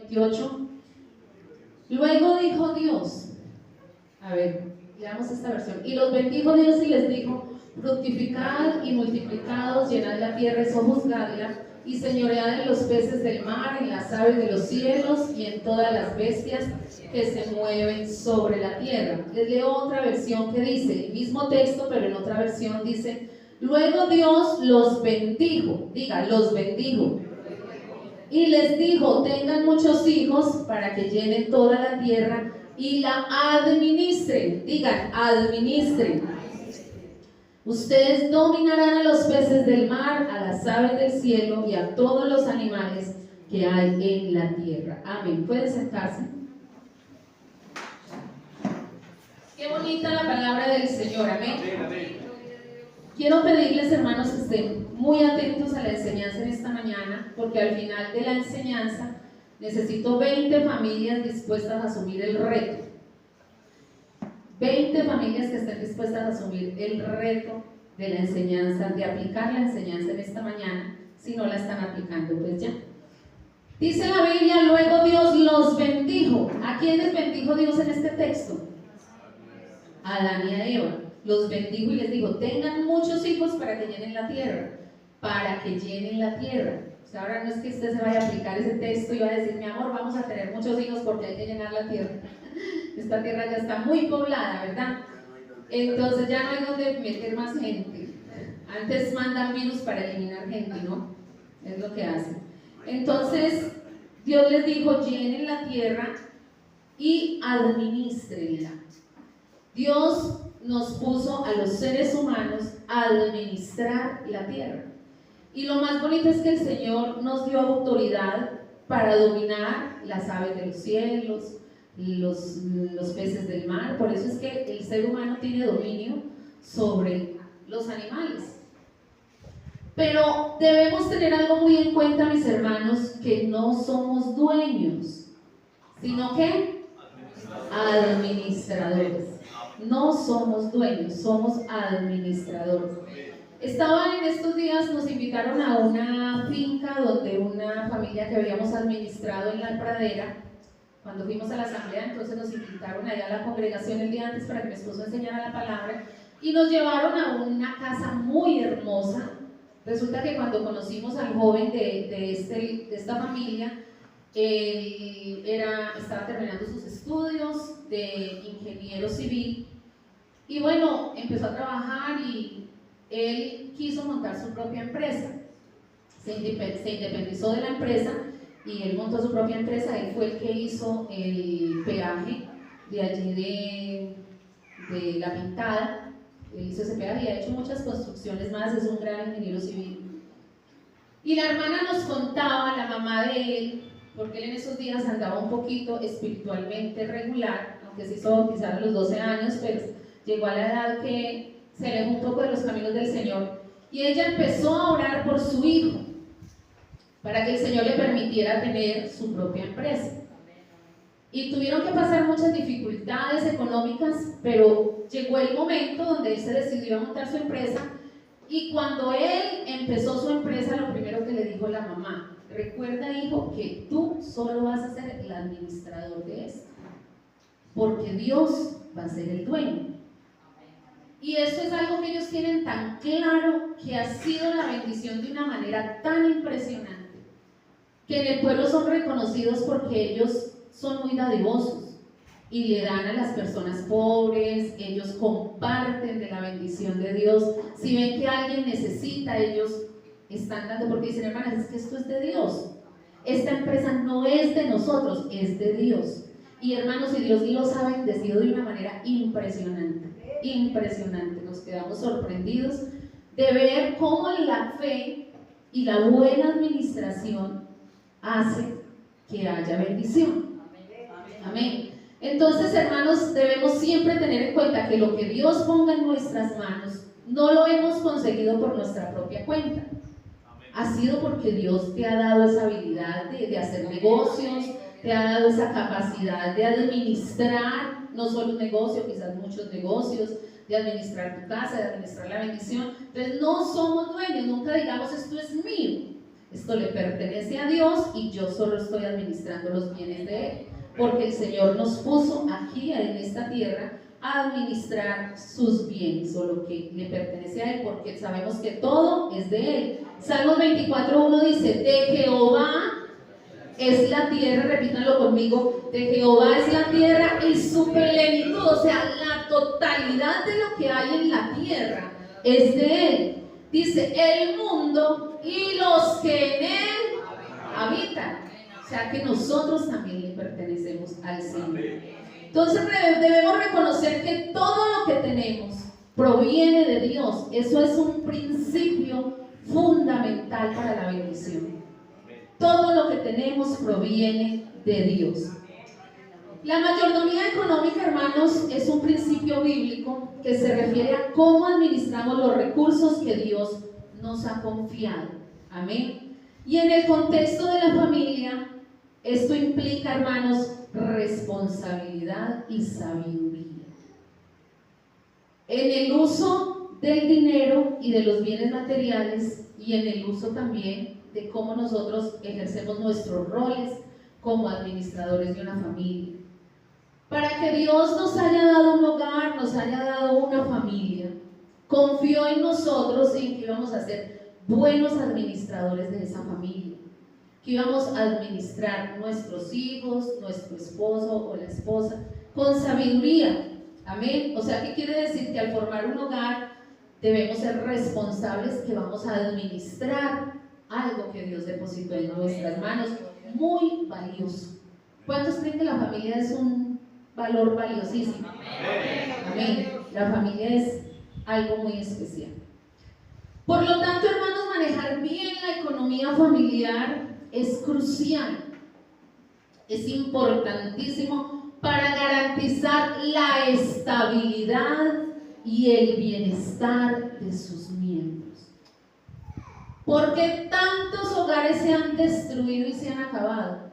28. Luego dijo Dios, a ver, leamos esta versión, y los bendijo Dios y les dijo: fructificad y multiplicados, llenad la tierra y sojuzgadla, y señoread en los peces del mar, en las aves de los cielos y en todas las bestias que se mueven sobre la tierra. Les leo otra versión que dice, el mismo texto, pero en otra versión dice: luego Dios los bendijo, diga, los bendijo, y les dijo: tengan muchos hijos para que llenen toda la tierra y la administren, digan, administren. Ustedes dominarán a los peces del mar, a las aves del cielo y a todos los animales que hay en la tierra. Amén. ¿Pueden sentarse? Qué bonita la palabra del Señor. Amén. Quiero pedirles, hermanos, que estén muy atentos a la enseñanza en esta mañana, porque al final de la enseñanza necesito 20 familias dispuestas a asumir el reto. 20 familias que estén dispuestas a asumir el reto de la enseñanza, de aplicar la enseñanza en esta mañana. Si no la están aplicando, pues ya. Dice la Biblia, luego Dios los bendijo. ¿A quiénes bendijo Dios en este texto? A Adán y a Eva. Los bendijo y les dijo: tengan muchos hijos para que llenen la tierra. Para que llenen la tierra. O sea, ahora no es que usted se vaya a aplicar ese texto y va a decir: mi amor, vamos a tener muchos hijos porque hay que llenar la tierra. Esta tierra ya está muy poblada, ¿verdad? Entonces ya no hay donde meter más gente. Antes mandan virus para eliminar gente, ¿no? Es lo que hacen. Entonces Dios les dijo: llenen la tierra y administrenla. Dios nos puso a los seres humanos a administrar la tierra. Y lo más bonito es que el Señor nos dio autoridad para dominar las aves de los cielos, los peces del mar. Por eso es que el ser humano tiene dominio sobre los animales. Pero debemos tener algo muy en cuenta, mis hermanos, que no somos dueños, sino que administradores. No somos dueños, somos administradores. Estaba en estos días, nos invitaron a una finca donde una familia que habíamos administrado en la pradera. Cuando fuimos a la asamblea, entonces nos invitaron allá a la congregación el día antes para que mi esposo enseñara la palabra, y nos llevaron a una casa muy hermosa. Resulta que cuando conocimos al joven de esta familia, él estaba terminando sus estudios de ingeniero civil, y bueno, empezó a trabajar y él quiso montar su propia empresa. Se independizó de la empresa y él montó su propia empresa. Él fue el que hizo el peaje de allí de La Pintada. Él hizo ese peaje y ha hecho muchas construcciones más. Es un gran ingeniero civil. Y la hermana nos contaba, la mamá de él, porque él en esos días andaba un poquito espiritualmente regular, aunque se hizo bautizar a los 12 años, pero llegó a la edad que se alejó un poco de los caminos del Señor. Y ella empezó a orar por su hijo, para que el Señor le permitiera tener su propia empresa. Y tuvieron que pasar muchas dificultades económicas, pero llegó el momento donde él se decidió a montar su empresa. Y cuando él empezó su empresa, lo primero que le dijo la mamá: recuerda, hijo, que tú solo vas a ser el administrador de esto, porque Dios va a ser el dueño. Y eso es algo que ellos tienen tan claro, que ha sido la bendición de una manera tan impresionante, que en el pueblo son reconocidos porque ellos son muy dadivosos y le dan a las personas pobres. Ellos comparten de la bendición de Dios. Si ven que alguien necesita, ellos están dando, porque dicen: hermanas, es que esto es de Dios, esta empresa no es de nosotros, es de Dios. Y hermanos, y Dios lo ha bendecido de una manera impresionante, impresionante. Nos quedamos sorprendidos de ver cómo la fe y la buena administración hace que haya bendición. Amén. Entonces, hermanos, debemos siempre tener en cuenta que lo que Dios ponga en nuestras manos no lo hemos conseguido por nuestra propia cuenta. Ha sido porque Dios te ha dado esa habilidad de hacer negocios, te ha dado esa capacidad de administrar, no solo un negocio, quizás muchos negocios, de administrar tu casa, de administrar la bendición. Entonces no somos dueños, nunca digamos: esto es mío. Esto le pertenece a Dios y yo solo estoy administrando los bienes de Él, porque el Señor nos puso aquí en esta tierra a administrar sus bienes o lo que le pertenece a Él, porque sabemos que todo es de Él. Salmos 24:1 dice: de Jehová es la tierra, repítanlo conmigo, de Jehová es la tierra y su plenitud, o sea, la totalidad de lo que hay en la tierra es de Él. Dice: el mundo y los que en él habitan. O sea que nosotros también le pertenecemos al Señor. Entonces debemos reconocer que todo lo que tenemos proviene de Dios. Eso es un principio fundamental para la bendición. Todo lo que tenemos proviene de Dios. La mayordomía económica, hermanos, es un principio bíblico que se refiere a cómo administramos los recursos que Dios nos ha confiado. Amén. Y en el contexto de la familia, esto implica, hermanos, responsabilidad y sabiduría en el uso del dinero y de los bienes materiales, y en el uso también de cómo nosotros ejercemos nuestros roles como administradores de una familia. Para que Dios nos haya dado un hogar, nos haya dado una familia, confió en nosotros y en que íbamos a ser buenos administradores de esa familia, que íbamos a administrar nuestros hijos, nuestro esposo o la esposa con sabiduría. Amén. O sea, ¿qué quiere decir? Que al formar un hogar debemos ser responsables, que vamos a administrar algo que Dios depositó en nuestras manos, muy valioso. ¿Cuántos creen que la familia es un valor valiosísimo? Amén. La familia es algo muy especial. Por lo tanto, hermanos, manejar bien la economía familiar es crucial, es importantísimo para garantizar la estabilidad y el bienestar de sus miembros. ¿Por qué tantos hogares se han destruido y se han acabado?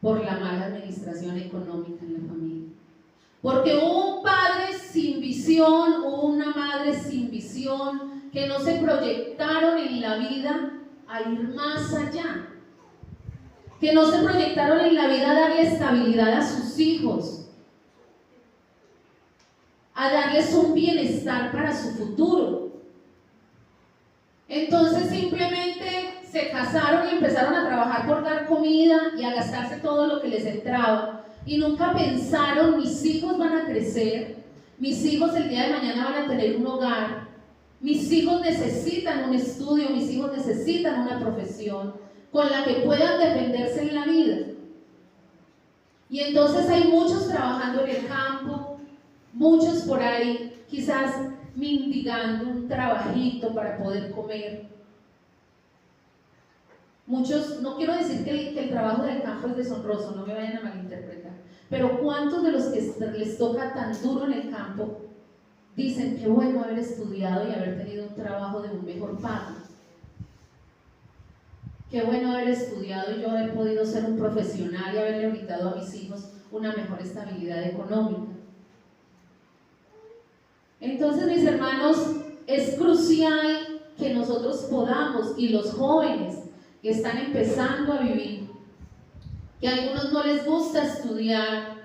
Por la mala administración económica en la familia. Porque hubo un padre sin visión, hubo una madre sin visión, que no se proyectaron en la vida a ir más allá, que no se proyectaron en la vida a darle estabilidad a sus hijos, a darles un bienestar para su futuro. Entonces simplemente se casaron y empezaron a trabajar por dar comida y a gastarse todo lo que les entraba, y nunca pensaron: mis hijos van a crecer, mis hijos el día de mañana van a tener un hogar, mis hijos necesitan un estudio, mis hijos necesitan una profesión con la que puedan defenderse en la vida. Y entonces hay muchos trabajando en el campo, muchos por ahí quizás mendigando un trabajito para poder comer. Muchos, no quiero decir que el trabajo del campo es deshonroso, no me vayan a malinterpretar, pero ¿cuántos de los que les toca tan duro en el campo dicen: qué bueno haber estudiado y haber tenido un trabajo de un mejor pago? Qué bueno haber estudiado y yo haber podido ser un profesional y haberle brindado a mis hijos una mejor estabilidad económica. Entonces, mis hermanos, es crucial que nosotros podamos, y los jóvenes que están empezando a vivir, que a algunos no les gusta estudiar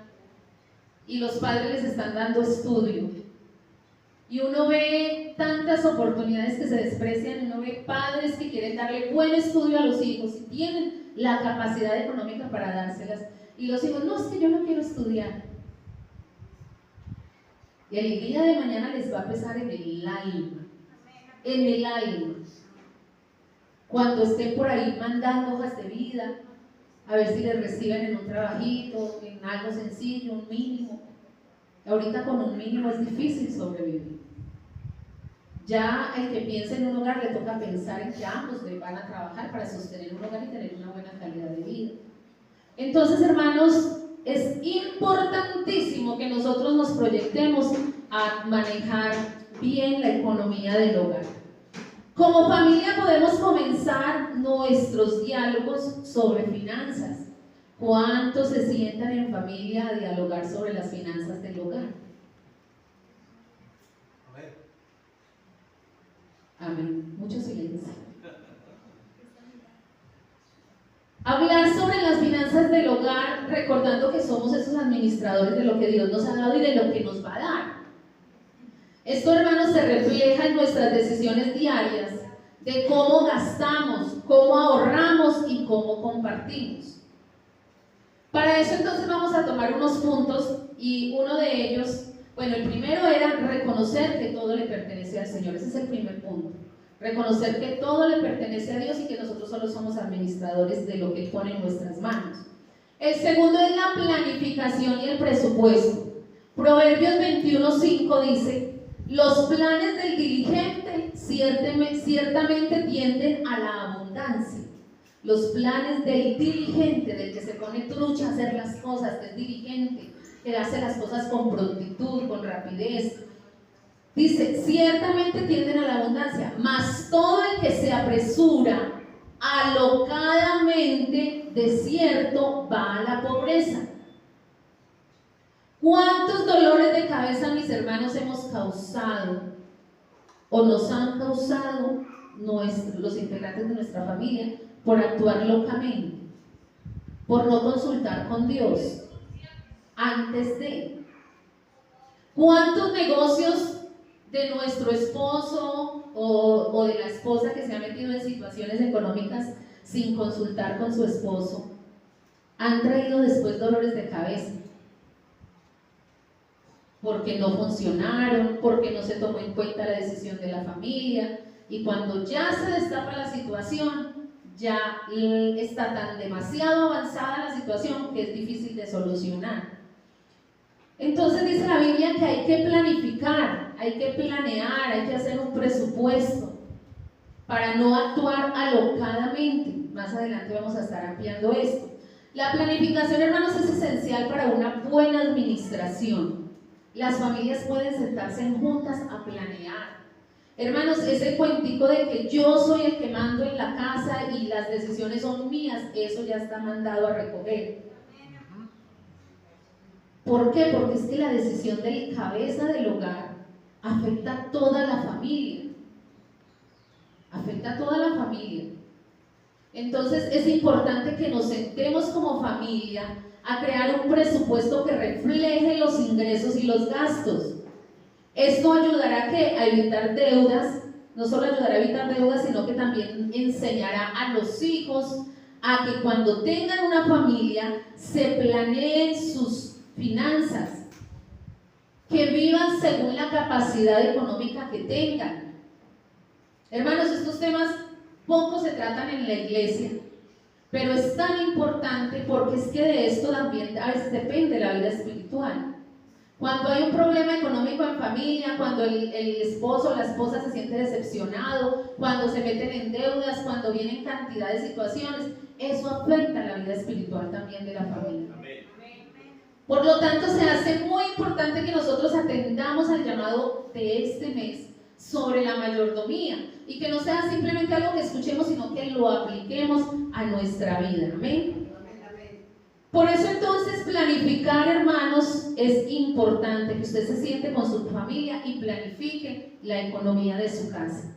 y los padres les están dando estudio, y uno ve tantas oportunidades que se desprecian, uno ve padres que quieren darle buen estudio a los hijos y tienen la capacidad económica para dárselas, y los hijos: no, es que yo no quiero estudiar. Y el día de mañana les va a pesar en el alma, en el alma, cuando estén por ahí mandando hojas de vida, a ver si les reciben en un trabajito, en algo sencillo, un mínimo. Ahorita con un mínimo es difícil sobrevivir. Ya el que piensa en un hogar le toca pensar en que ambos van a trabajar para sostener un hogar y tener una buena calidad de vida. Entonces, hermanos, es importantísimo que nosotros nos proyectemos a manejar bien la economía del hogar. Como familia podemos comenzar nuestros diálogos sobre finanzas. ¿Cuántos se sientan en familia a dialogar sobre las finanzas del hogar? Amén. Mucho silencio. Hablar sobre las finanzas del hogar, recordando que somos esos administradores de lo que Dios nos ha dado y de lo que nos va a dar. Esto, hermanos, se refleja en nuestras decisiones diarias de cómo gastamos, cómo ahorramos y cómo compartimos. Para eso entonces vamos a tomar unos puntos y uno de ellos, bueno, el primero era reconocer que todo le pertenece al Señor. Ese es el primer punto. Reconocer que todo le pertenece a Dios y que nosotros solo somos administradores de lo que Él pone en nuestras manos. El segundo es la planificación y el presupuesto. Proverbios 21:5 dice: los planes del diligente ciertamente tienden a la abundancia. Los planes del diligente, del que se pone trucha a hacer las cosas, que es diligente, que hace las cosas con prontitud, con rapidez. Dice, ciertamente tienden a la abundancia, mas todo el que se apresura alocadamente, de cierto, va a la pobreza. ¿Cuántos dolores de cabeza, mis hermanos, hemos causado o nos han causado los integrantes de nuestra familia por actuar locamente, por no consultar con Dios antes de? ¿Cuántos negocios de nuestro esposo o de la esposa que se ha metido en situaciones económicas sin consultar con su esposo han traído después dolores de cabeza? Porque no funcionaron, porque no se tomó en cuenta la decisión de la familia, y cuando ya se destapa la situación, ya está tan demasiado avanzada la situación que es difícil de solucionar. Entonces dice la Biblia que hay que planificar, hay que planear, hay que hacer un presupuesto para no actuar alocadamente. Más adelante vamos a estar ampliando esto. La planificación, hermanos, es esencial para una buena administración. Las familias pueden sentarse juntas a planear. Hermanos, ese cuentico de que yo soy el que mando en la casa y las decisiones son mías, eso ya está mandado a recoger. ¿Por qué? Porque es que la decisión del cabeza del hogar afecta a toda la familia. Afecta a toda la familia. Entonces es importante que nos sentemos como familia a crear un presupuesto que refleje los ingresos y los gastos. Esto ayudará a evitar deudas, no solo ayudará a evitar deudas, sino que también enseñará a los hijos a que cuando tengan una familia se planeen sus finanzas, que vivan según la capacidad económica que tengan. Hermanos, estos temas poco se tratan en la iglesia, pero es tan importante porque es que de esto también a veces depende la vida espiritual. Cuando hay un problema económico en familia, cuando el esposo o la esposa se siente decepcionado, cuando se meten en deudas, cuando vienen cantidad de situaciones, eso afecta la vida espiritual también de la familia. Por lo tanto, se hace muy importante que nosotros atendamos al llamado de este mes sobre la mayordomía y que no sea simplemente algo que escuchemos, sino que lo apliquemos a nuestra vida. Amén. Por eso entonces planificar, hermanos, es importante que usted se siente con su familia y planifique la economía de su casa.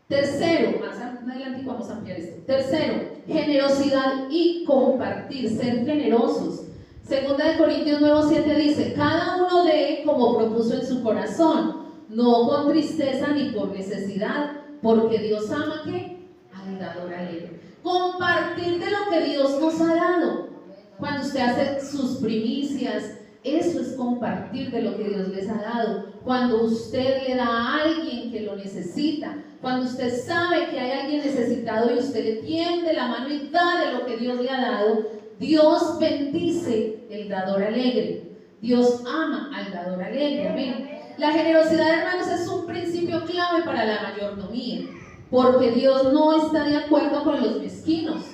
Tercero, más adelante vamos a ampliar esto. Tercero, generosidad y compartir, ser generosos. Segunda de Corintios 9:7 dice: cada uno dé como propuso en su corazón, no con tristeza ni por necesidad, porque Dios ama ¿qué? Al dador alegre. Compartir de lo que Dios nos ha dado. Cuando usted hace sus primicias, eso es compartir de lo que Dios les ha dado. Cuando usted le da a alguien que lo necesita, cuando usted sabe que hay alguien necesitado y usted le tiende la mano y da de lo que Dios le ha dado, Dios bendice el dador alegre. Dios ama al dador alegre. Amén. La generosidad, hermanos, es un principio clave para la mayordomía, porque Dios no está de acuerdo con los mezquinos.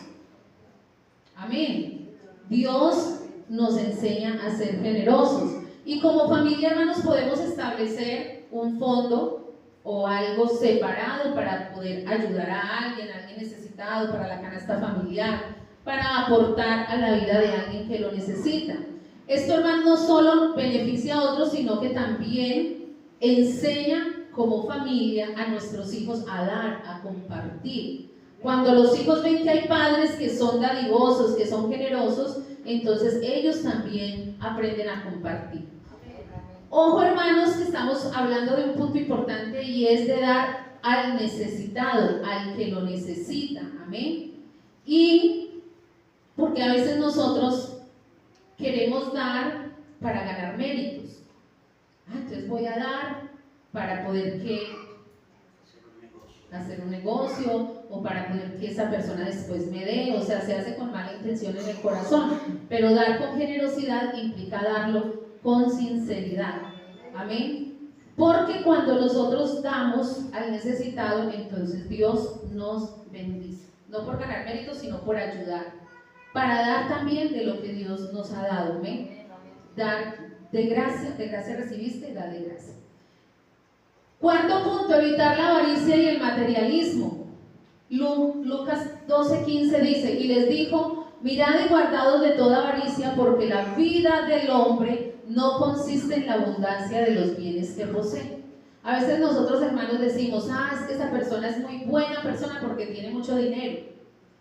Amén. Dios nos enseña a ser generosos. Y como familia, hermanos, podemos establecer un fondo o algo separado para poder ayudar a alguien necesitado, para la canasta familiar, para aportar a la vida de alguien que lo necesita. Esto, hermanos, no solo beneficia a otros, sino que también enseña como familia a nuestros hijos a dar, a compartir. Cuando los hijos ven que hay padres que son dadivosos, que son generosos, entonces ellos también aprenden a compartir. Ojo, hermanos, que estamos hablando de un punto importante y es de dar al necesitado, al que lo necesita. Amén. Y porque a veces nosotros queremos dar para ganar méritos. Entonces voy a dar para poder hacer un negocio o para poder que esa persona después me dé, o sea, se hace con mala intención en el corazón, pero dar con generosidad implica darlo con sinceridad. Amén. Porque cuando nosotros damos al necesitado, entonces Dios nos bendice, no por ganar méritos, sino por ayudar, para dar también de lo que Dios nos ha dado. Amén. Dar de gracia recibiste, da de gracia. Cuarto punto, evitar la avaricia y el materialismo. Lucas 12:15 dice: y les dijo, mirad y guardaos de toda avaricia, porque la vida del hombre no consiste en la abundancia de los bienes que posee. A veces nosotros, hermanos, decimos: es que esa persona es muy buena persona porque tiene mucho dinero.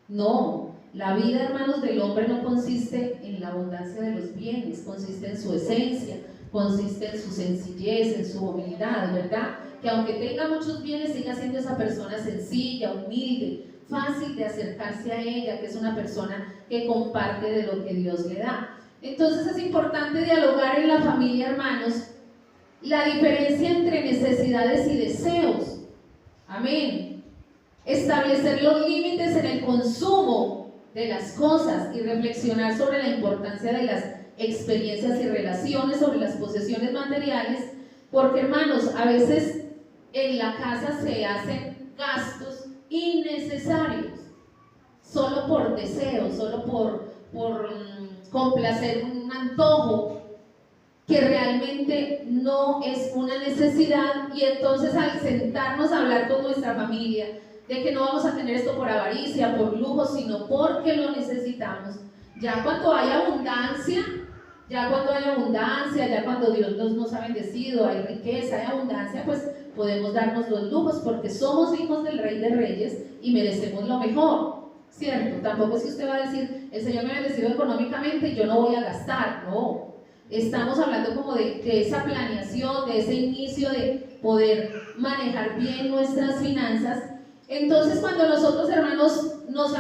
No, la vida, hermanos, del hombre no consiste en la abundancia de los bienes, consiste en su esencia, consiste en su sencillez, en su humildad, ¿verdad? Que aunque tenga muchos bienes, siga siendo esa persona sencilla, humilde, fácil de acercarse a ella, que es una persona que comparte de lo que Dios le da. Entonces es importante dialogar en la familia, hermanos, la diferencia entre necesidades y deseos. Amén. Establecer los límites en el consumo de las cosas y reflexionar sobre la importancia de las experiencias y relaciones, sobre las posesiones materiales, porque, hermanos, a veces en la casa se hacen gastos innecesarios solo por deseo, solo por complacer un antojo que realmente no es una necesidad. Y entonces, al sentarnos a hablar con nuestra familia de que no vamos a tener esto por avaricia, por lujo, sino porque lo necesitamos, ya cuando hay abundancia, ya cuando Dios nos ha bendecido, hay riqueza, hay abundancia, pues podemos darnos los lujos porque somos hijos del Rey de Reyes y merecemos lo mejor, ¿cierto? Tampoco es que usted va a decir: el Señor me ha bendecido económicamente y yo no voy a gastar. No, estamos hablando como de esa planeación, de ese inicio de poder manejar bien nuestras finanzas. Entonces, cuando nosotros, hermanos, nos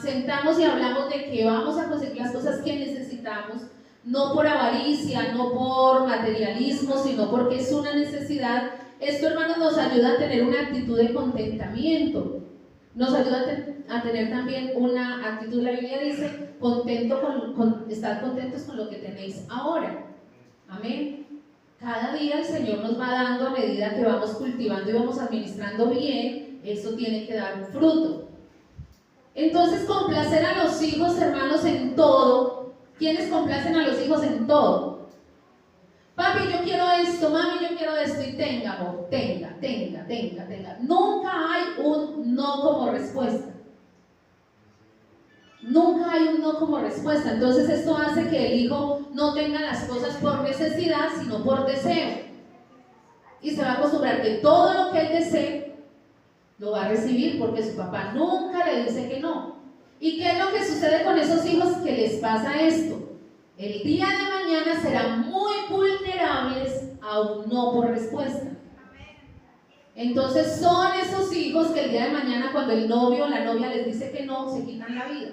sentamos y hablamos de que vamos a conseguir las cosas que necesitamos, no por avaricia, no por materialismo, sino porque es una necesidad, esto, hermanos, nos ayuda a tener una actitud de contentamiento, nos ayuda a tener también una actitud, la Biblia dice, estad contentos con lo que tenéis ahora. Amén. Cada día el Señor nos va dando, a medida que vamos cultivando y vamos administrando bien, eso tiene que dar un fruto. Entonces, complacer a los hijos, hermanos, en todo. ¿Quiénes complacen a los hijos en todo? Papi, yo quiero esto, mami, yo quiero esto, y tenga, amor, tenga. Nunca hay un no como respuesta. Nunca hay un no como respuesta. Entonces esto hace que el hijo no tenga las cosas por necesidad, sino por deseo. Y se va a acostumbrar que todo lo que él desee lo va a recibir porque su papá nunca le dice que no. ¿Y qué es lo que sucede con esos hijos? Que les pasa esto: el día de mañana serán muy vulnerables a un no por respuesta. Entonces son esos hijos que el día de mañana, cuando el novio o la novia les dice que no, se quitan la vida.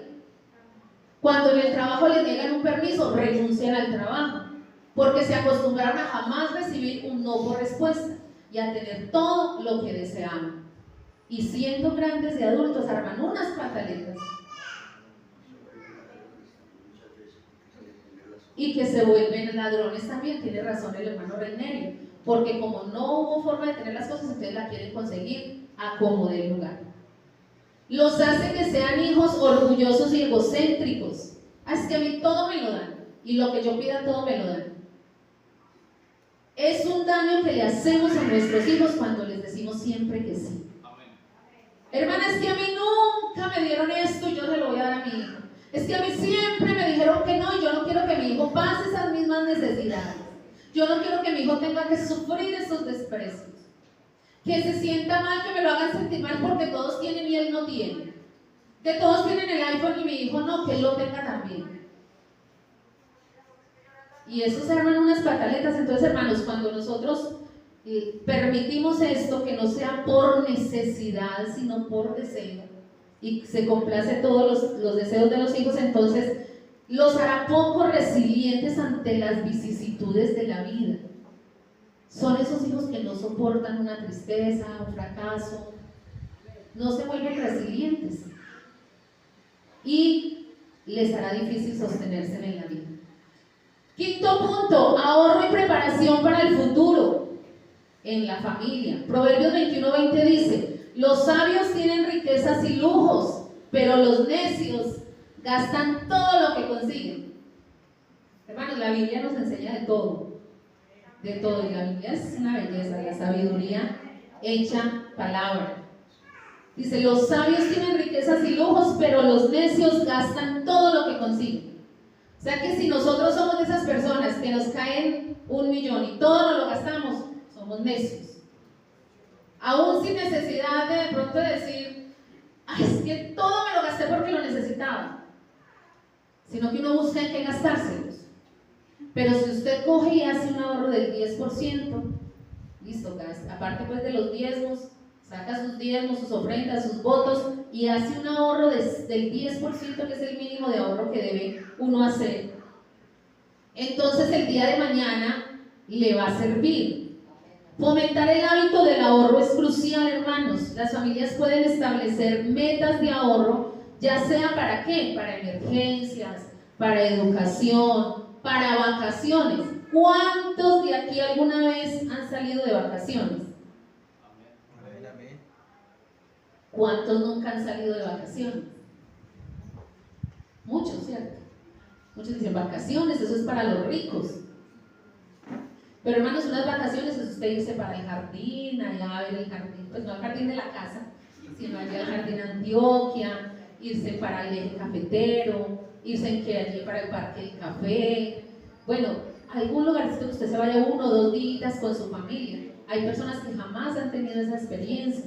Cuando en el trabajo les niegan un permiso, renuncian al trabajo, porque se acostumbraron a jamás recibir un no por respuesta y a tener todo lo que deseaban. Y siendo grandes de adultos, arman unas pataletas. Y que se vuelven ladrones también. Tiene razón el hermano Reinerio, porque como no hubo forma de tener las cosas, entonces la quieren conseguir a como dé lugar. Los hace que sean hijos orgullosos y egocéntricos. Es que a mí todo me lo dan, y lo que yo pida todo me lo dan. Es un daño que le hacemos a nuestros hijos cuando les decimos siempre que sí. Hermana, es que a mí nunca me dieron esto y yo se lo voy a dar a mi hijo. Es que a mí siempre me dijeron que no y yo no quiero que mi hijo pase esas mismas necesidades. Yo no quiero que mi hijo tenga que sufrir esos desprecios. que se sienta mal, que me lo hagan sentir mal porque todos tienen y él no tiene, que todos tienen el iPhone y mi hijo no, que él lo tenga también. Y eso se arman unas pataletas. Entonces, hermanos, cuando nosotros permitimos esto, que no sea por necesidad, sino por deseo, y se complace todos los deseos de los hijos, entonces los hará poco resilientes ante las vicisitudes de la vida. Son esos hijos que no soportan una tristeza, un fracaso, no se vuelven resilientes y les hará difícil sostenerse en la vida. Quinto punto, ahorro y preparación para el futuro en la familia. Proverbios 21:20 dice: los sabios tienen riquezas y lujos, pero los necios gastan todo lo que consiguen. Hermanos, la Biblia nos enseña de todo, y la Biblia es una belleza, la sabiduría hecha palabra. Dice: los sabios tienen riquezas y lujos, pero los necios gastan todo lo que consiguen. O sea que si nosotros somos de esas personas que nos caen 1 millón y todo nos lo gastamos, somos necios. Aún sin necesidad de pronto decir: ay, es que todo me lo gasté porque lo necesitaba, sino que uno busca en qué gastárselos. Pero si usted coge y hace un ahorro del 10%, listo, aparte pues de los diezmos, saca sus diezmos, sus ofrendas, sus votos y hace un ahorro del 10%, que es el mínimo de ahorro que debe uno hacer, entonces el día de mañana le va a servir. Fomentar el hábito del ahorro es crucial, hermanos. Las familias pueden establecer metas de ahorro, ya sea para qué, para emergencias, para educación, para vacaciones. ¿Cuántos de aquí alguna vez han salido de vacaciones? ¿Cuántos nunca han salido de vacaciones? Muchos, ¿cierto? Muchos dicen: vacaciones, eso es para los ricos. Pero hermanos, unas vacaciones es usted irse para el jardín, allá a ver el jardín, pues no al jardín de la casa, sino allá al jardín Antioquia, irse para el eje cafetero, irse allí para el parque del café. Bueno, algún lugarcito que usted se vaya 1 o 2 días con su familia. Hay personas que jamás han tenido esa experiencia.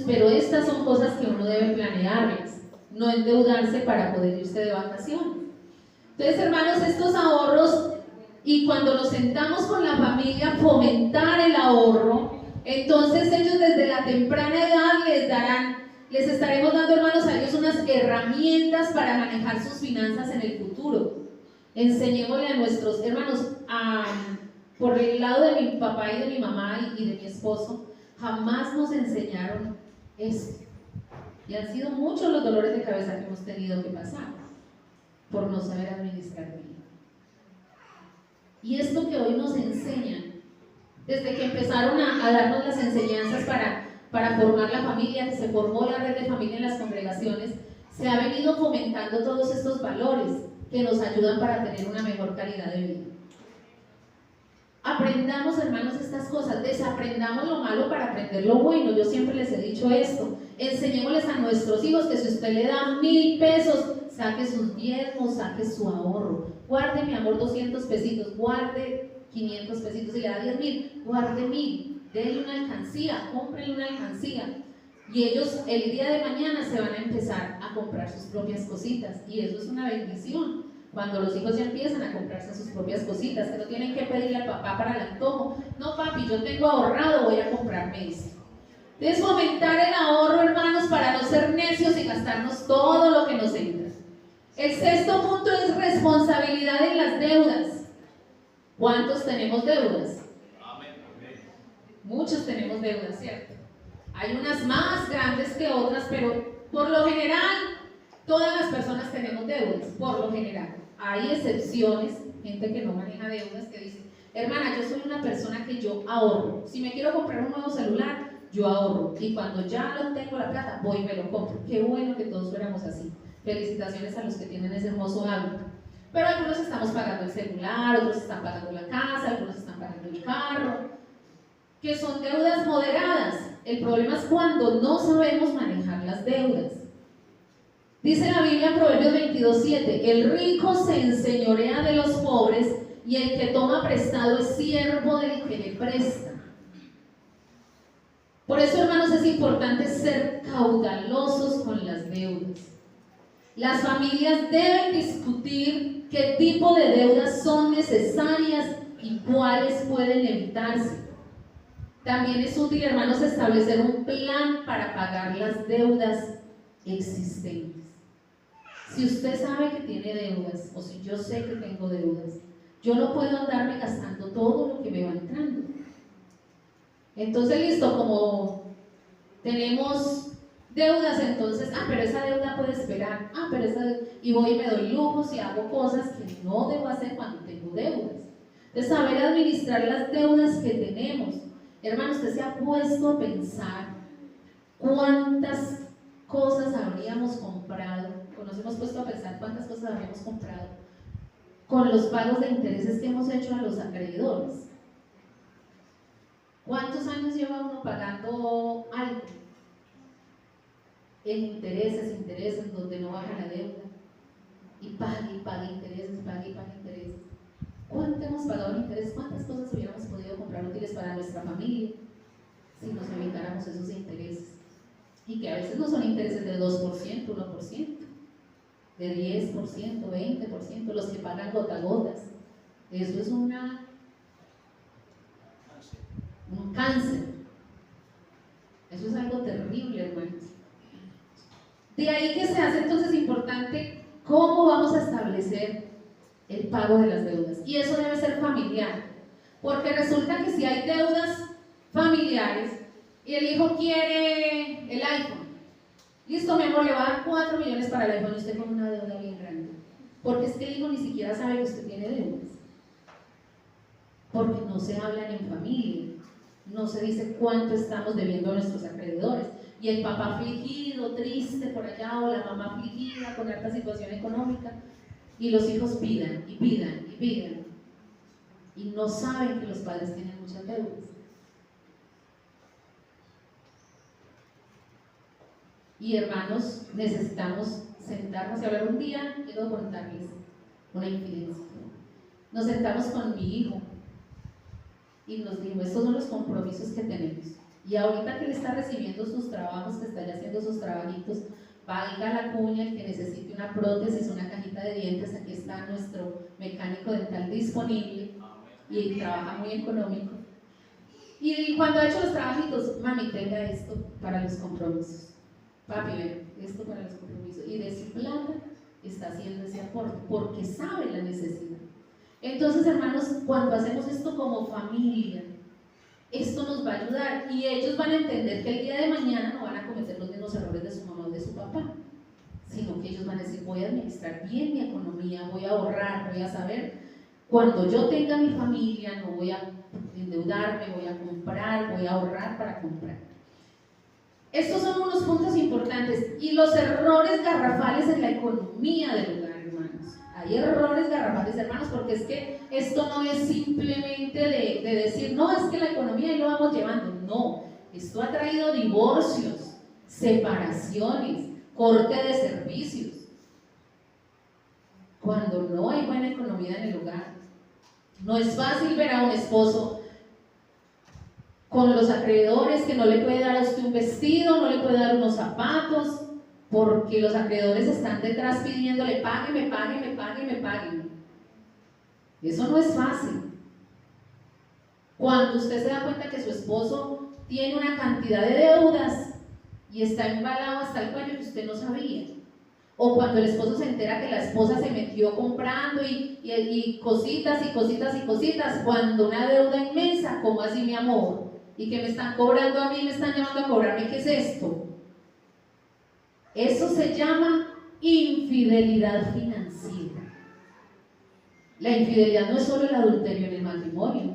Pero estas son cosas que uno debe planearlas, no endeudarse para poder irse de vacaciones. Entonces, hermanos, estos ahorros, y cuando nos sentamos con la familia, fomentar el ahorro, entonces ellos desde la temprana edad les estaremos dando, hermanos, a ellos unas herramientas para manejar sus finanzas en el futuro. Enseñémosle a nuestros hermanos, por el lado de mi papá y de mi mamá y de mi esposo, jamás nos enseñaron esto. Y han sido muchos los dolores de cabeza que hemos tenido que pasar por no saber administrar bien. Y esto que hoy nos enseñan, desde que empezaron a darnos las enseñanzas para formar la familia, que se formó la red de familia en las congregaciones, se ha venido fomentando todos estos valores que nos ayudan para tener una mejor calidad de vida. Aprendamos, hermanos, estas cosas, desaprendamos lo malo para aprender lo bueno. Yo siempre les he dicho esto: enseñémosles a nuestros hijos que si usted le da 1,000 pesos, saque sus diezmos, saque su ahorro. Guarde, mi amor, 200 pesitos, guarde 500 pesitos. Si le da 10,000, guarde 1,000, déle una alcancía, cómprele una alcancía. Y ellos el día de mañana se van a empezar a comprar sus propias cositas, y eso es una bendición. Cuando los hijos ya empiezan a comprarse sus propias cositas, que no tienen que pedirle al papá para el antojo: no, papi, yo tengo ahorrado, voy a comprarme esto. Entonces, fomentar el ahorro, hermanos, para no ser necios y gastarnos todo lo que nos entra. El sexto punto es responsabilidad en las deudas. ¿Cuántos tenemos deudas? Muchos tenemos deudas, ¿cierto? Hay unas más grandes que otras, pero por lo general todas las personas tenemos deudas, por lo general. Hay excepciones, gente que no maneja deudas, que dice: hermana, yo soy una persona que yo ahorro. Si me quiero comprar un nuevo celular, yo ahorro. Y cuando ya lo tengo la plata, voy y me lo compro. Qué bueno que todos fuéramos así. Felicitaciones a los que tienen ese hermoso hábito. Pero algunos estamos pagando el celular, otros están pagando la casa, algunos están pagando el carro, que son deudas moderadas. El problema es cuando no sabemos manejar las deudas. Dice la Biblia en Proverbios 22:7: el rico se enseñorea de los pobres, y el que toma prestado es siervo del que le presta. Por eso, hermanos, es importante ser caudalosos con las deudas. Las familias deben discutir qué tipo de deudas son necesarias y cuáles pueden evitarse. También es útil, hermanos, establecer un plan para pagar las deudas existentes. Si usted sabe que tiene deudas, o si yo sé que tengo deudas, yo no puedo andarme gastando todo lo que me va entrando. Entonces, listo, como tenemos deudas, entonces, pero esa deuda puede esperar, y voy y me doy lujos y hago cosas que no debo hacer cuando tengo deudas. Entonces, saber administrar las deudas que tenemos. Hermano, usted se ha puesto a pensar cuántas cosas habríamos comprado, o nos hemos puesto a pensar cuántas cosas habríamos comprado con los pagos de intereses que hemos hecho a los acreedores. ¿Cuántos años lleva uno pagando algo? En intereses, donde no baja la deuda, y pague intereses, pague intereses. ¿Cuánto hemos pagado en interés? ¿Cuántas cosas hubiéramos podido comprar útiles para nuestra familia si nos evitáramos esos intereses? Y que a veces no son intereses del 2%, 1%, de 10%, 20%, los que pagan gota a gotas. Eso es un cáncer. Eso es algo terrible, hermanos. De ahí que se hace entonces importante cómo vamos a establecer el pago de las deudas. Y eso debe ser familiar, porque resulta que si hay deudas familiares y el hijo quiere el iPhone, listo, mi amor, le va a dar 4 millones para el iPhone y usted con una deuda bien grande, porque es que el hijo ni siquiera sabe que usted tiene deudas, porque no se hablan en familia, no se dice cuánto estamos debiendo a nuestros acreedores. Y el papá afligido, triste por allá, o la mamá afligida con alta situación económica, y los hijos pidan y pidan y pidan, y no saben que los padres tienen muchas deudas. Y hermanos, necesitamos sentarnos y hablar. Un día quiero contarles una infidencia. Nos sentamos con mi hijo y nos dijo: estos son los compromisos que tenemos. Y ahorita que él está recibiendo sus trabajos, que está ya haciendo sus trabajitos, valga la cuña, el que necesite una prótesis, una cajita de dientes, aquí está nuestro mecánico dental disponible y trabaja muy económico. Y cuando ha hecho los trabajitos, mami, tenga esto para los compromisos, papi, ven, esto para los compromisos, y de su plata está haciendo ese aporte, porque sabe la necesidad. Entonces, hermanos, cuando hacemos esto como familia, esto nos va a ayudar, y ellos van a entender que el día de mañana no van a cometer los mismos errores de su mamá o de su papá, sino que ellos van a decir: voy a administrar bien mi economía, voy a ahorrar, voy a saber, cuando yo tenga mi familia no voy a endeudarme, voy a comprar, voy a ahorrar para comprar. Estos son unos puntos importantes. Y los errores garrafales en la economía del hogar, hermanos. Hay errores garrafales, hermanos, porque es que esto no es simplemente de decir: no, es que la economía ahí lo vamos llevando. No, esto ha traído divorcios, separaciones, corte de servicios, cuando no hay buena economía en el hogar. No es fácil ver a un esposo con los acreedores que no le puede dar a usted un vestido, no le puede dar unos zapatos, porque los acreedores están detrás pidiéndole: págueme, págueme, págueme, págueme. Eso no es fácil. Cuando usted se da cuenta que su esposo tiene una cantidad de deudas y está embalado hasta el cuello que usted no sabía, o cuando el esposo se entera que la esposa se metió comprando y cositas y cositas y cositas, cuando una deuda inmensa, ¿cómo así, mi amor? Y que me están cobrando a mí, me están llamando a cobrarme, ¿qué es esto? Eso se llama infidelidad financiera. La infidelidad no es solo el adulterio en el matrimonio,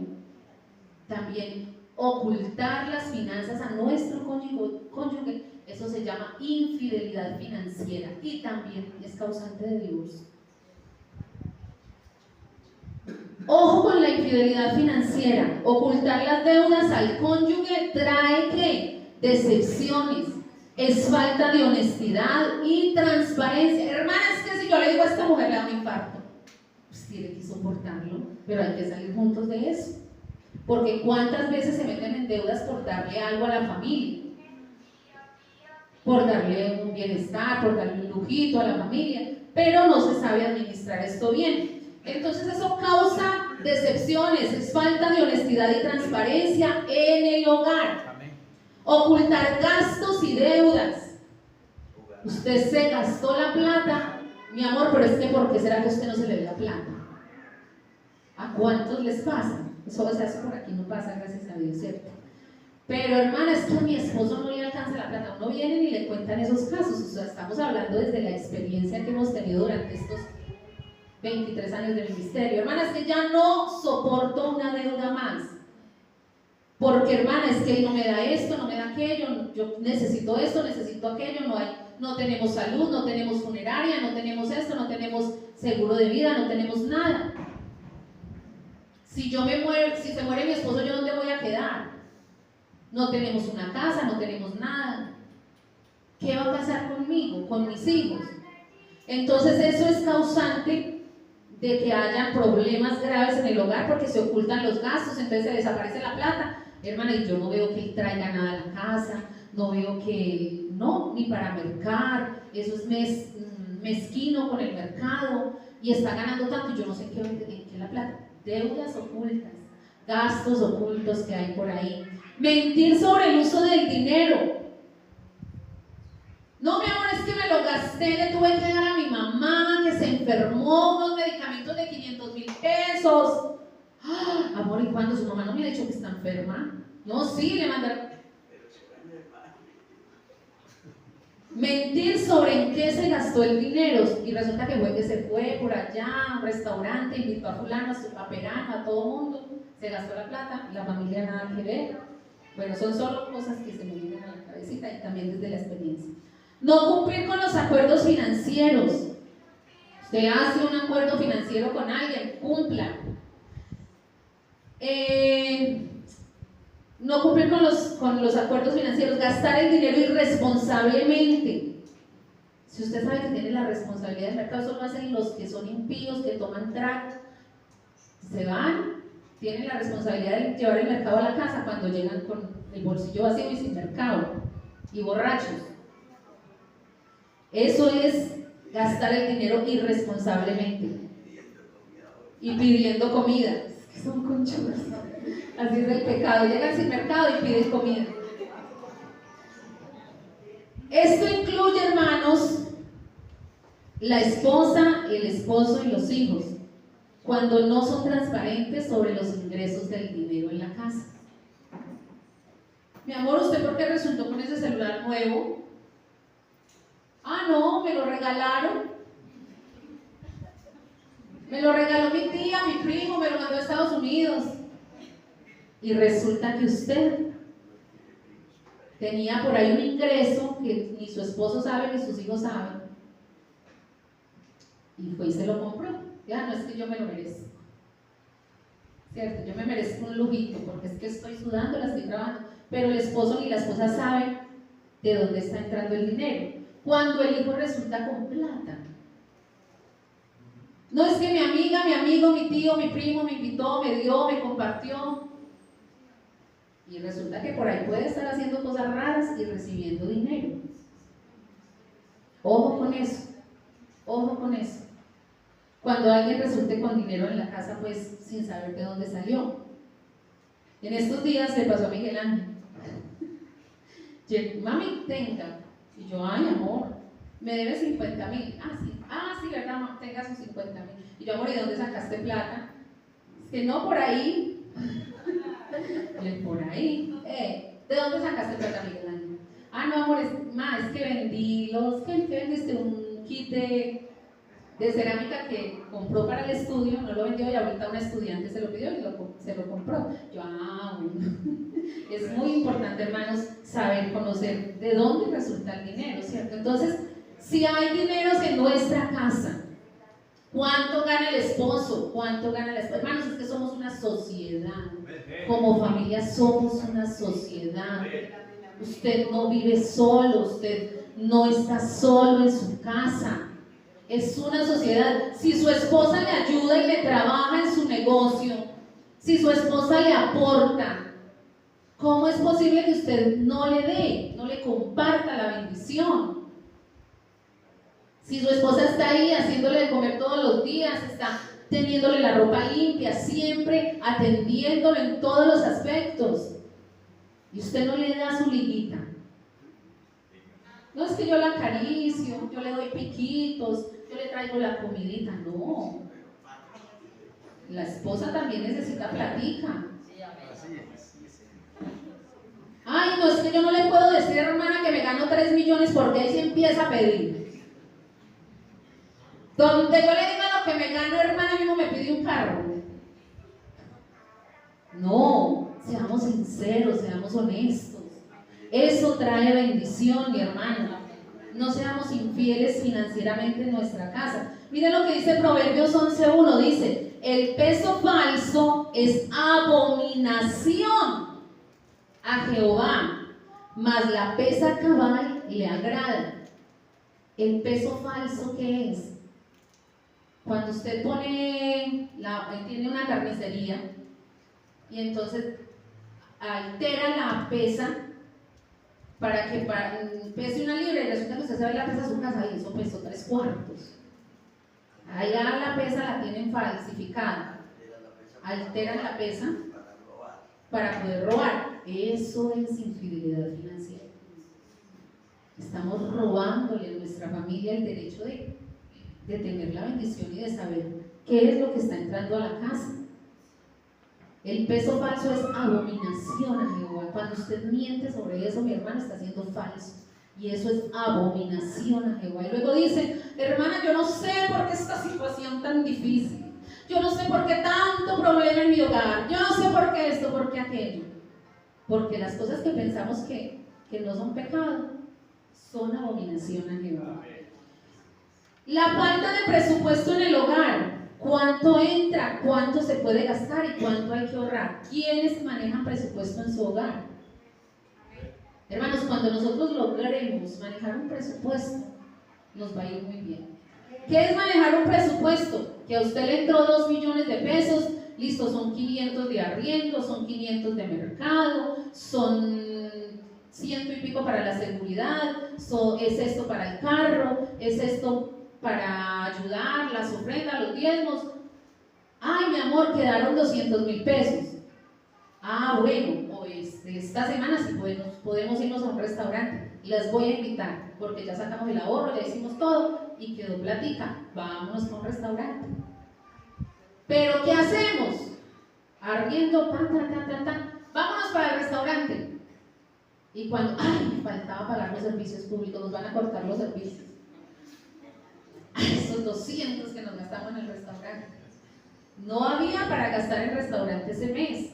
también ocultar las finanzas a nuestro cónyuge, eso se llama infidelidad financiera, y también es causante de divorcio. Ojo con la infidelidad financiera. Ocultar las deudas al cónyuge trae ¿qué? Decepciones, es falta de honestidad y transparencia. Hermana, es que si yo le digo a esta mujer le da un infarto, pues tiene que soportarlo, pero hay que salir juntos de eso. Porque cuántas veces se meten en deudas por darle algo a la familia, por darle un bienestar, por darle un lujito a la familia, pero no se sabe administrar esto bien. Entonces eso causa decepciones, es falta de honestidad y transparencia en el hogar. Ocultar gastos y deudas. Usted se gastó la plata, mi amor, pero es que ¿por qué será que a usted no se le ve la plata? ¿A cuántos les pasa? Eso por aquí no pasa, gracias a Dios, ¿cierto? Pero hermana, es que a mi esposo no le alcanza la plata. Uno viene y le cuentan esos casos. O sea, estamos hablando desde la experiencia que hemos tenido durante estos 23 años de ministerio. Hermana, es que ya no soporto una deuda más. Porque hermana, es que él no me da esto, no me da aquello, yo necesito esto, necesito aquello, no tenemos salud, no tenemos funeraria, no tenemos esto, no tenemos seguro de vida, no tenemos nada. Si yo me muero, si se muere mi esposo, ¿yo dónde voy a quedar? No tenemos una casa, no tenemos nada. ¿Qué va a pasar conmigo, con mis hijos? Entonces eso es causante de que haya problemas graves en el hogar porque se ocultan los gastos, entonces se desaparece la plata. Hermana, y yo no veo que él traiga nada a la casa, no veo que, no, ni para mercar, eso es mezquino con el mercado y está ganando tanto y yo no sé en qué la plata. Deudas ocultas, gastos ocultos que hay por ahí. Mentir sobre el uso del dinero. No, mi amor, es que me lo gasté, le tuve que dar a mi mamá que se enfermó, unos medicamentos de 500,000 pesos. ¡Ah! Amor, ¿y cuándo su mamá no me ha dicho que está enferma? No, sí, le mandaron. Mentir sobre en qué se gastó el dinero y resulta que fue que se fue por allá a un restaurante, invitó a fulano, a perano, a todo mundo, se gastó la plata, la familia nada que ver. Bueno, son solo cosas que se me vienen a la cabecita y también desde la experiencia. No cumplir con los acuerdos financieros. Usted hace un acuerdo financiero con alguien, cumpla. No cumplir con los acuerdos financieros, gastar el dinero irresponsablemente. Si usted sabe que tiene la responsabilidad del mercado, eso lo hacen los que son impíos, que toman trago, se van, tienen la responsabilidad de llevar el mercado a la casa cuando llegan con el bolsillo vacío y sin mercado, y borrachos. Eso es gastar el dinero irresponsablemente y pidiendo comida. Es que son conchudas. Así es el pecado, llegan sin mercado y piden comida. Esto incluye, hermanos, la esposa, el esposo y los hijos, cuando no son transparentes sobre los ingresos del dinero en la casa. Mi amor, ¿usted por qué resultó con ese celular nuevo? Ah, no, me lo regalaron. Me lo regaló mi tía, mi primo, me lo mandó a Estados Unidos. Y resulta que usted tenía por ahí un ingreso que ni su esposo sabe, ni sus hijos saben. Y fue y se lo compró. Ya, no es que yo me lo merezco. ¿Cierto? Yo me merezco un lujito porque es que estoy sudando, la estoy trabajando. Pero el esposo ni la esposa saben de dónde está entrando el dinero. Cuando el hijo resulta con plata. No es que mi amiga, mi amigo, mi tío, mi primo me invitó, me dio, me compartió. Y resulta que por ahí puede estar haciendo cosas raras y recibiendo dinero. Ojo con eso. Ojo con eso. Cuando alguien resulte con dinero en la casa, pues sin saber de dónde salió. En estos días le pasó a Miguel Ángel. Mami, tenga. Y yo, ay, amor, me debe 50,000. Ah, sí, verdad, tenga sus 50,000. Y yo, amor, ¿y dónde sacaste plata? Es que no, por ahí. Por ahí. ¿De dónde sacaste plata, Miguel Ángel? Ah, no, amor, es que vendí ¿qué vendiste? Un kit de cerámica que compró para el estudio, no lo vendió y ahorita una estudiante se lo pidió y se lo compró. Yo, bueno. Es muy importante, hermanos, saber, conocer de dónde resulta el dinero, ¿cierto? Entonces, si hay dineros en nuestra casa, ¿cuánto gana el esposo? ¿Cuánto gana la esposa? Hermanos, es que somos una sociedad. Como familia somos una sociedad. Usted no vive solo, usted no está solo en su casa. Es una sociedad. Si su esposa le ayuda y le trabaja en su negocio, Si su esposa le aporta, ¿cómo es posible que usted no le dé, no le comparta la bendición? Si su esposa está ahí haciéndole de comer todos los días, está teniéndole la ropa limpia, siempre atendiéndolo en todos los aspectos, y usted no le da su liguita. No es que yo la acaricio, yo le doy piquitos, yo le traigo la comidita, no. La esposa también necesita platica. Ay, no, es que yo no le puedo decir, hermana, que me gano 3 millones porque ahí se empieza a pedir. Donde yo le diga lo que me gano, hermana, mismo me pide un carro. No, seamos sinceros, seamos honestos. Eso trae bendición, mi hermano. No seamos infieles financieramente en nuestra casa. Miren lo que dice Proverbios 11:1, dice: el peso falso es abominación a Jehová, mas la pesa cabal le agrada. ¿El peso falso qué es? Cuando usted tiene una carnicería y entonces altera la pesa para que pese 1 libra, y resulta que usted sabe la pesa de su casa y eso pesó 3/4. Allá la pesa la tienen falsificada, alteran la pesa para poder robar. Eso es infidelidad financiera. Estamos robándole a nuestra familia el derecho de tener la bendición y de saber qué es lo que está entrando a la casa. El peso falso es abominación a Jehová. Cuando usted miente sobre eso, mi hermano, está siendo falso. Y eso es abominación a Jehová. Y luego dice: hermana, yo no sé por qué esta situación tan difícil. Yo no sé por qué tanto problema en mi hogar. Yo no sé por qué esto, por qué aquello. Porque las cosas que pensamos que no son pecado, son abominación a Jehová. La falta de presupuesto en el hogar. ¿Cuánto entra? ¿Cuánto se puede gastar? ¿Y cuánto hay que ahorrar? ¿Quiénes manejan presupuesto en su hogar? Hermanos, cuando nosotros logremos manejar un presupuesto, nos va a ir muy bien. ¿Qué es manejar un presupuesto? Que a usted le entró 2 millones de pesos, listo, son 500 de arriendo, son 500 de mercado, son 100 y pico para la seguridad, es esto para el carro, es esto para ayudar, las ofrendas, los diezmos. Ay, mi amor, quedaron 200,000 pesos. Ah, bueno, esta semana sí podemos irnos a un restaurante. Las voy a invitar, porque ya sacamos el ahorro, ya hicimos todo y quedó platica. Vámonos a un restaurante. Pero ¿qué hacemos? Arriendo, vámonos para el restaurante. Y cuando, ay, me faltaba pagar los servicios públicos, nos van a cortar los servicios. Esos 200 que nos gastamos en el restaurante. No había para gastar en restaurante ese mes.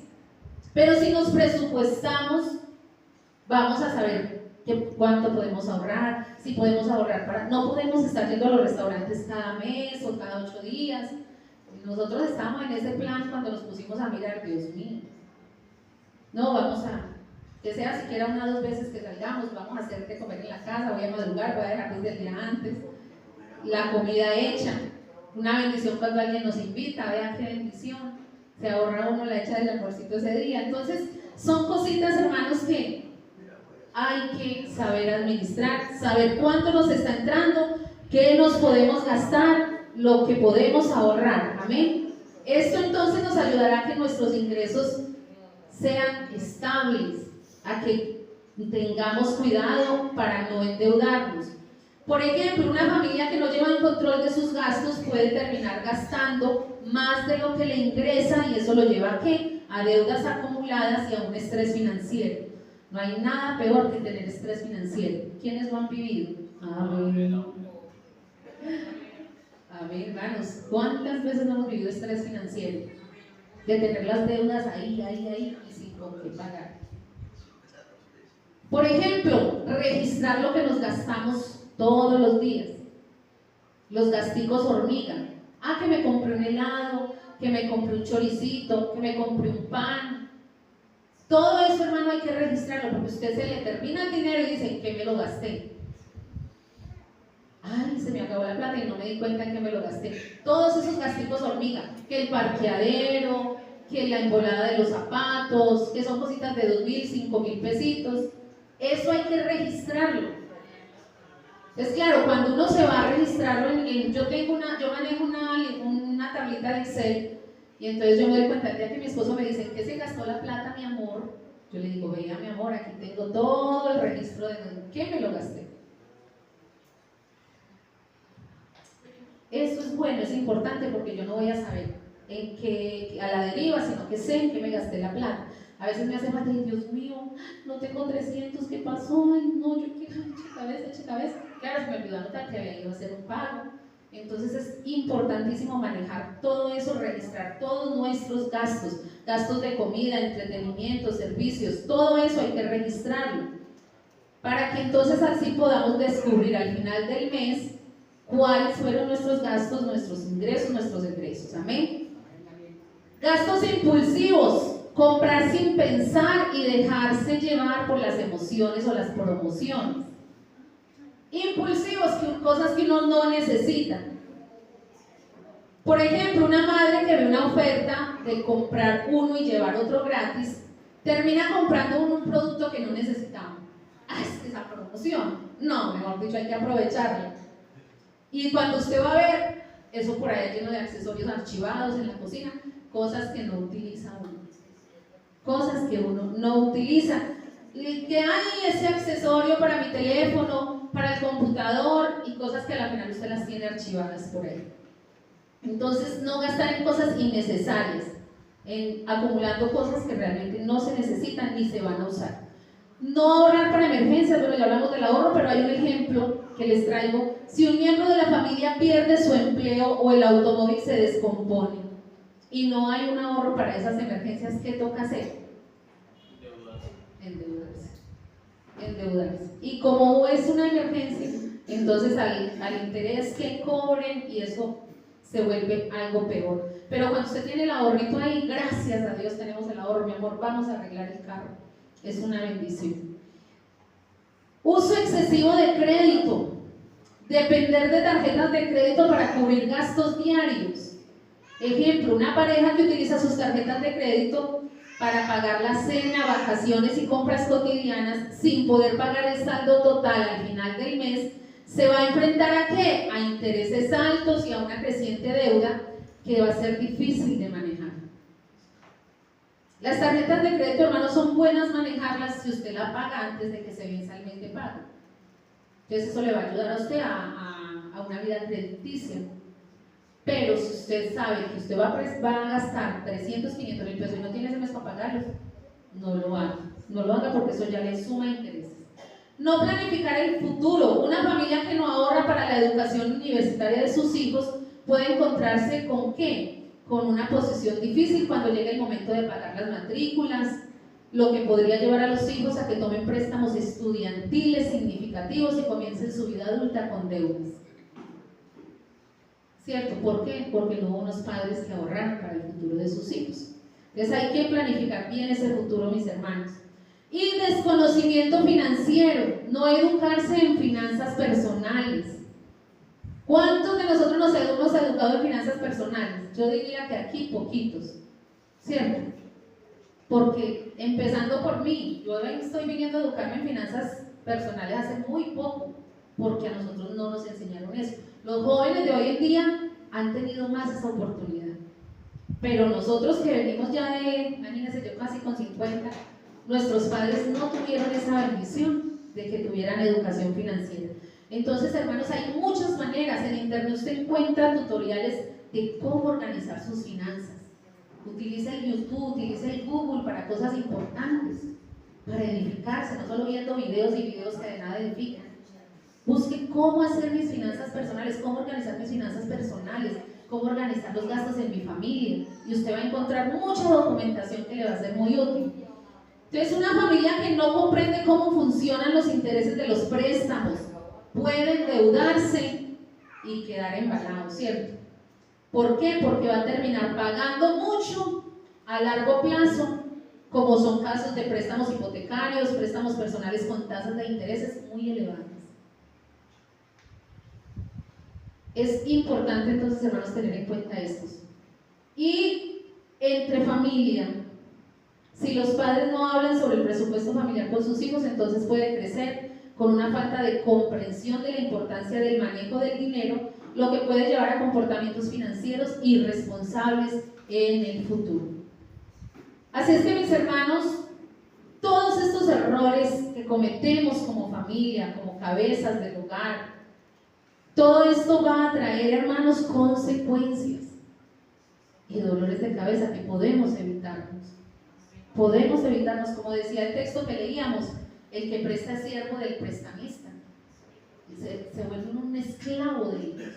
Pero si nos presupuestamos, vamos a saber cuánto podemos ahorrar, si podemos ahorrar no podemos estar yendo a los restaurantes cada mes o cada 8 días. Nosotros estábamos en ese plan cuando nos pusimos a mirar, Dios mío. No, vamos que sea siquiera 1 o 2 veces que salgamos, vamos a hacer de comer en la casa, voy a madrugar, voy a dejar desde el día antes la comida hecha. Una bendición cuando alguien nos invita, vean qué bendición. Se ahorra uno la hecha del almuercito ese día. Entonces, son cositas, hermanos, que hay que saber administrar, saber cuánto nos está entrando, qué nos podemos gastar, lo que podemos ahorrar. Amén. Esto entonces nos ayudará a que nuestros ingresos sean estables, a que tengamos cuidado para no endeudarnos. Por ejemplo, una familia que no lleva el control de sus gastos puede terminar gastando más de lo que le ingresa, y eso lo lleva ¿a qué? A deudas acumuladas y a un estrés financiero. No hay nada peor que tener estrés financiero. ¿Quiénes lo han vivido? Amén. Amén, hermanos. ¿Cuántas veces no hemos vivido estrés financiero? De tener las deudas ahí y sin con qué pagar. Por ejemplo, registrar lo que nos gastamos todos los días. Los gasticos hormiga. Que me compré un helado, que me compré un choricito, que me compré un pan. Todo eso, hermano, hay que registrarlo, porque usted se le termina el dinero y dice, ¿qué me lo gasté? Ay, se me acabó la plata y no me di cuenta en que me lo gasté. Todos esos gasticos hormiga, que el parqueadero, que la embolada de los zapatos, que son cositas de 2.000, 5.000 pesitos. Eso hay que registrarlo. Es claro, cuando uno se va a registrarlo, yo manejo una tablita de Excel, y entonces yo me doy cuenta el día que mi esposo me dice, ¿en qué se gastó la plata, mi amor? Yo le digo, vea, mi amor, aquí tengo todo el registro de en qué me lo gasté. Eso es bueno, es importante, porque yo no voy a saber en qué, a la deriva, sino que sé en qué me gasté la plata. A veces me hace falta, y Dios mío, no tengo 300, ¿qué pasó? Ay, no, yo quiero, eche cabeza. Claro, se me olvidó anotar que había ido a hacer un pago. Entonces es importantísimo manejar todo eso, registrar todos nuestros gastos, gastos de comida, entretenimiento, servicios, todo eso hay que registrarlo, para que entonces así podamos descubrir al final del mes cuáles fueron nuestros gastos, nuestros ingresos, nuestros egresos. Amén. Gastos impulsivos. Comprar sin pensar y dejarse llevar por las emociones o las promociones. Impulsivos, cosas que uno no necesita. Por ejemplo, una madre que ve una oferta de comprar uno y llevar otro gratis, termina comprando un producto que no necesitaba. ¡Ah, es que esa promoción! No, mejor dicho, hay que aprovecharla. Y cuando usted va a ver, eso por ahí lleno de accesorios archivados en la cocina, cosas que no utiliza uno. Cosas que uno no utiliza. Y que hay ese accesorio para mi teléfono, para el computador, y cosas que al final usted las tiene archivadas por ahí. Entonces, no gastar en cosas innecesarias, en acumulando cosas que realmente no se necesitan ni se van a usar. No ahorrar para emergencias. Bueno, ya hablamos del ahorro, pero hay un ejemplo que les traigo. Si un miembro de la familia pierde su empleo o el automóvil se descompone y no hay un ahorro para esas emergencias, ¿qué toca hacer? Endeudarse. Y como es una emergencia, entonces al interés que cobren, y eso se vuelve algo peor. Pero cuando usted tiene el ahorrito ahí, gracias a Dios tenemos el ahorro, mi amor, vamos a arreglar el carro. Es una bendición. Uso excesivo de crédito. Depender de tarjetas de crédito para cubrir gastos diarios. Ejemplo, una pareja que utiliza sus tarjetas de crédito para pagar la cena, vacaciones y compras cotidianas sin poder pagar el saldo total al final del mes, se va a enfrentar ¿a qué? A intereses altos y a una creciente deuda que va a ser difícil de manejar. Las tarjetas de crédito, hermanos, son buenas manejarlas si usted la paga antes de que se venza el mes de pago. Entonces eso le va a ayudar a usted a una vida crediticia. Pero si usted sabe que usted va a gastar 300, 500 mil pesos y no tiene ese mes para pagarlos, no lo haga. No lo haga, porque eso ya le suma intereses. No planificar el futuro. Una familia que no ahorra para la educación universitaria de sus hijos puede encontrarse ¿con qué? Con una posición difícil cuando llegue el momento de pagar las matrículas, lo que podría llevar a los hijos a que tomen préstamos estudiantiles significativos y comiencen su vida adulta con deudas. ¿Cierto? ¿Por qué? Porque no hubo unos padres que ahorraron para el futuro de sus hijos. Entonces hay que planificar bien ese futuro, mis hermanos. Y desconocimiento financiero, no educarse en finanzas personales. ¿Cuántos de nosotros nos hemos educado en finanzas personales? Yo diría que aquí poquitos, ¿cierto? Porque empezando por mí, yo estoy viniendo a educarme en finanzas personales hace muy poco, porque a nosotros no nos enseñaron eso. Los jóvenes de hoy en día han tenido más esa oportunidad, pero nosotros que venimos ya de, imagínense, yo casi con 50, nuestros padres no tuvieron esa bendición de que tuvieran educación financiera. Entonces, hermanos, hay muchas maneras. En internet usted encuentra tutoriales de cómo organizar sus finanzas. Utiliza el YouTube, utiliza el Google para cosas importantes, para edificarse, no solo viendo videos y videos que de nada edifican. Busque cómo hacer mis finanzas personales, cómo organizar mis finanzas personales, cómo organizar los gastos en mi familia, y usted va a encontrar mucha documentación que le va a ser muy útil. Entonces, una familia que no comprende cómo funcionan los intereses de los préstamos puede endeudarse y quedar embalado, ¿cierto? ¿Por qué? Porque va a terminar pagando mucho a largo plazo, como son casos de préstamos hipotecarios, préstamos personales con tasas de intereses muy elevadas. Es importante entonces, hermanos, tener en cuenta estos. Y entre familia. Si los padres no hablan sobre el presupuesto familiar con sus hijos, entonces puede crecer con una falta de comprensión de la importancia del manejo del dinero, lo que puede llevar a comportamientos financieros irresponsables en el futuro. Así es que, mis hermanos, todos estos errores que cometemos como familia, como cabezas del hogar, todo esto va a traer, hermanos, consecuencias y dolores de cabeza que podemos evitarnos. Podemos evitarnos, como decía el texto que leíamos, el que presta es siervo del prestamista. Se vuelve un esclavo de ellos.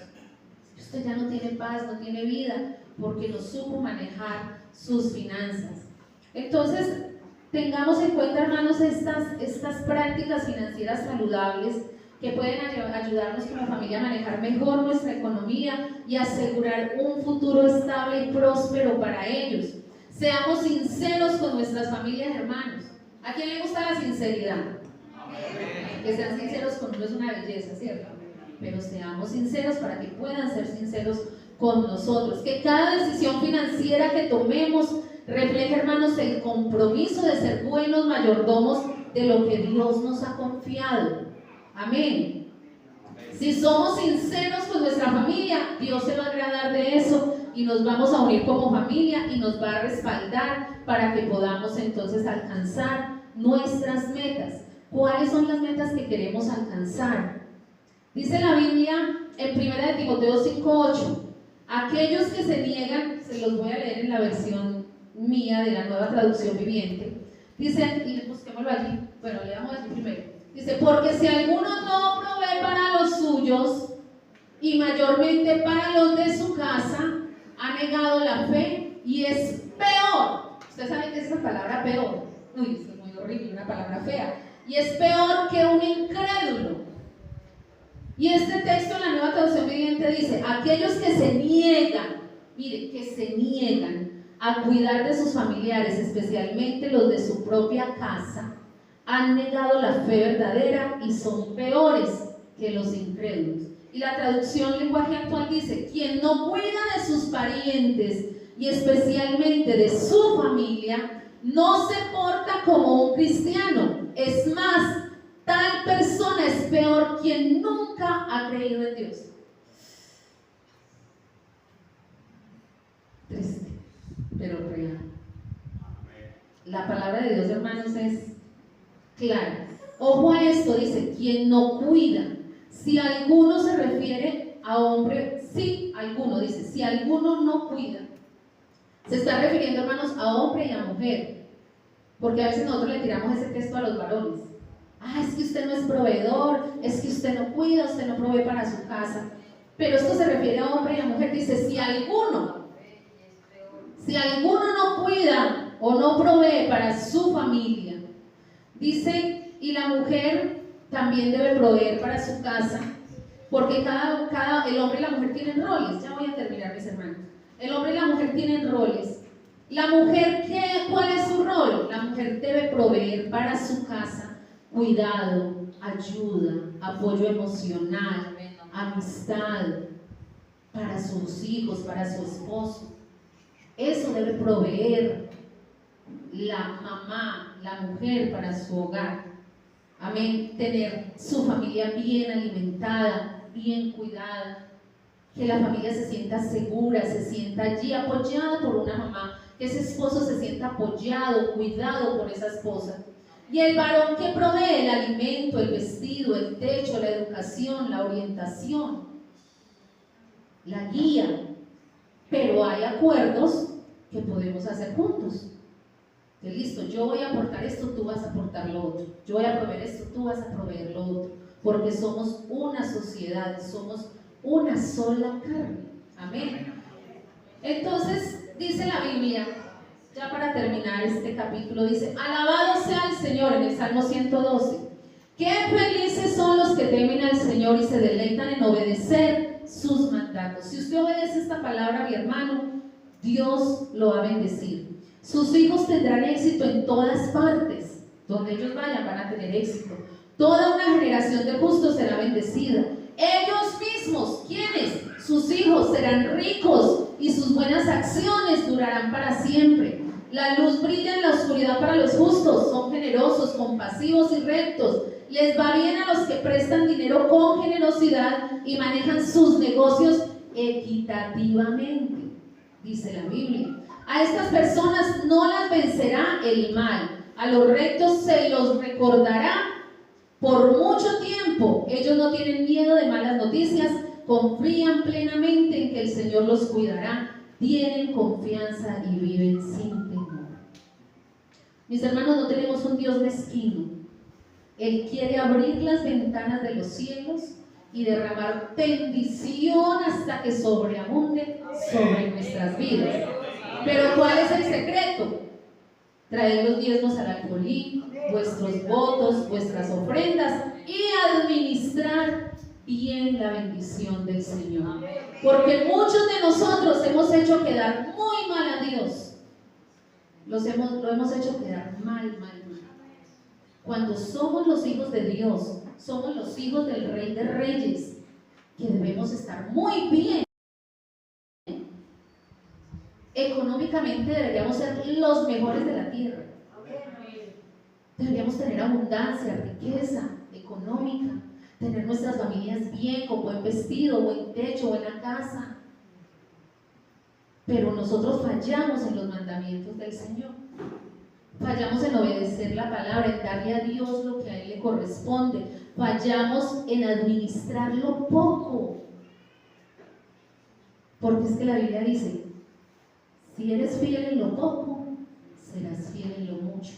Usted ya no tiene paz, no tiene vida, porque no supo manejar sus finanzas. Entonces, tengamos en cuenta, hermanos, estas prácticas financieras saludables que pueden ayudarnos como familia a manejar mejor nuestra economía y asegurar un futuro estable y próspero para ellos. Seamos sinceros con nuestras familias, hermanos. ¿A quién le gusta la sinceridad? Amén. Que sean sinceros con uno es una belleza, ¿cierto? Pero seamos sinceros para que puedan ser sinceros con nosotros. Que cada decisión financiera que tomemos refleje, hermanos, el compromiso de ser buenos mayordomos de lo que Dios nos ha confiado. Amén. Si somos sinceros con nuestra familia, Dios se va a agradar de eso y nos vamos a unir como familia y nos va a respaldar para que podamos entonces alcanzar nuestras metas. ¿Cuáles son las metas que queremos alcanzar? Dice la Biblia en 1 Timoteo 5:8, aquellos que se niegan, se los voy a leer en la versión mía de la Nueva Traducción Viviente, dice, y busquémoslo allí, bueno, leamos allí primero, dice, porque si alguno no provee para los suyos y mayormente para los de su casa, ha negado la fe y es peor. Usted sabe que es esa palabra peor. Uy, esto es muy horrible, una palabra fea. Y es peor que un incrédulo. Y este texto en la Nueva Traducción Viviente dice, aquellos que se niegan, mire, que se niegan a cuidar de sus familiares, especialmente los de su propia casa, han negado la fe verdadera y son peores que los incrédulos. Y la traducción lenguaje actual dice, quien no cuida de sus parientes y especialmente de su familia, no se porta como un cristiano. Es más, tal persona es peor quien nunca ha creído en Dios. Triste, pero real. La palabra de Dios, hermanos, es clara. Ojo a esto, dice, quien no cuida. Si alguno se refiere a hombre, sí, alguno, dice, si alguno no cuida, se está refiriendo, hermanos, a hombre y a mujer, porque a veces nosotros le tiramos ese texto a los varones. Es que usted no es proveedor, es que usted no cuida, usted no provee para su casa, pero esto se refiere a hombre y a mujer, dice, si alguno no cuida o no provee para su familia, dice, y la mujer también debe proveer para su casa, porque el hombre y la mujer tienen roles. Ya voy a terminar, mis hermanos. El hombre y la mujer tienen roles. La mujer, ¿cuál es su rol? La mujer debe proveer para su casa cuidado, ayuda, apoyo emocional, amistad, para sus hijos, para su esposo. Eso debe proveer la mamá, la mujer para su hogar. Amén, tener su familia bien alimentada, bien cuidada, que la familia se sienta segura, se sienta allí apoyada por una mamá, que ese esposo se sienta apoyado, cuidado por esa esposa. Y el varón que provee el alimento, el vestido, el techo, la educación, la orientación, la guía. Pero hay acuerdos que podemos hacer juntos. Que listo, yo voy a aportar esto, tú vas a aportar lo otro. Yo voy a proveer esto, tú vas a proveer lo otro. Porque somos una sociedad, somos una sola carne. Amén. Entonces, dice la Biblia, ya para terminar este capítulo, dice, alabado sea el Señor, en el Salmo 112. Qué felices son los que temen al Señor y se deleitan en obedecer sus mandatos. Si usted obedece esta palabra, mi hermano, Dios lo va a bendecir. Sus hijos tendrán éxito en todas partes. Donde ellos vayan van a tener éxito. Toda una generación de justos será bendecida. Ellos mismos, ¿quiénes? Sus hijos serán ricos y sus buenas acciones durarán para siempre. La luz brilla en la oscuridad para los justos, son generosos, compasivos y rectos. Les va bien a los que prestan dinero con generosidad y manejan sus negocios equitativamente, dice la Biblia. A estas personas no las vencerá el mal, a los rectos se los recordará por mucho tiempo. Ellos no tienen miedo de malas noticias, confían plenamente en que el Señor los cuidará, tienen confianza y viven sin temor. Mis hermanos, no tenemos un Dios mezquino. Él quiere abrir las ventanas de los cielos y derramar bendición hasta que sobreabunde sobre nuestras vidas. Pero ¿cuál es el secreto? Traed los diezmos al alfolí, vuestros votos, vuestras ofrendas y administrar bien la bendición del Señor. Porque muchos de nosotros hemos hecho quedar muy mal a Dios. Lo hemos hecho quedar mal. Cuando somos los hijos de Dios, somos los hijos del Rey de Reyes, que debemos estar muy bien. Económicamente deberíamos ser los mejores de la tierra. Deberíamos tener abundancia, riqueza económica, tener nuestras familias bien, con buen vestido, buen techo, buena casa. Pero nosotros fallamos en los mandamientos del Señor. Fallamos en obedecer la palabra, en darle a Dios lo que a Él le corresponde. Fallamos en administrarlo poco. Porque es que la Biblia dice: si eres fiel en lo poco, serás fiel en lo mucho.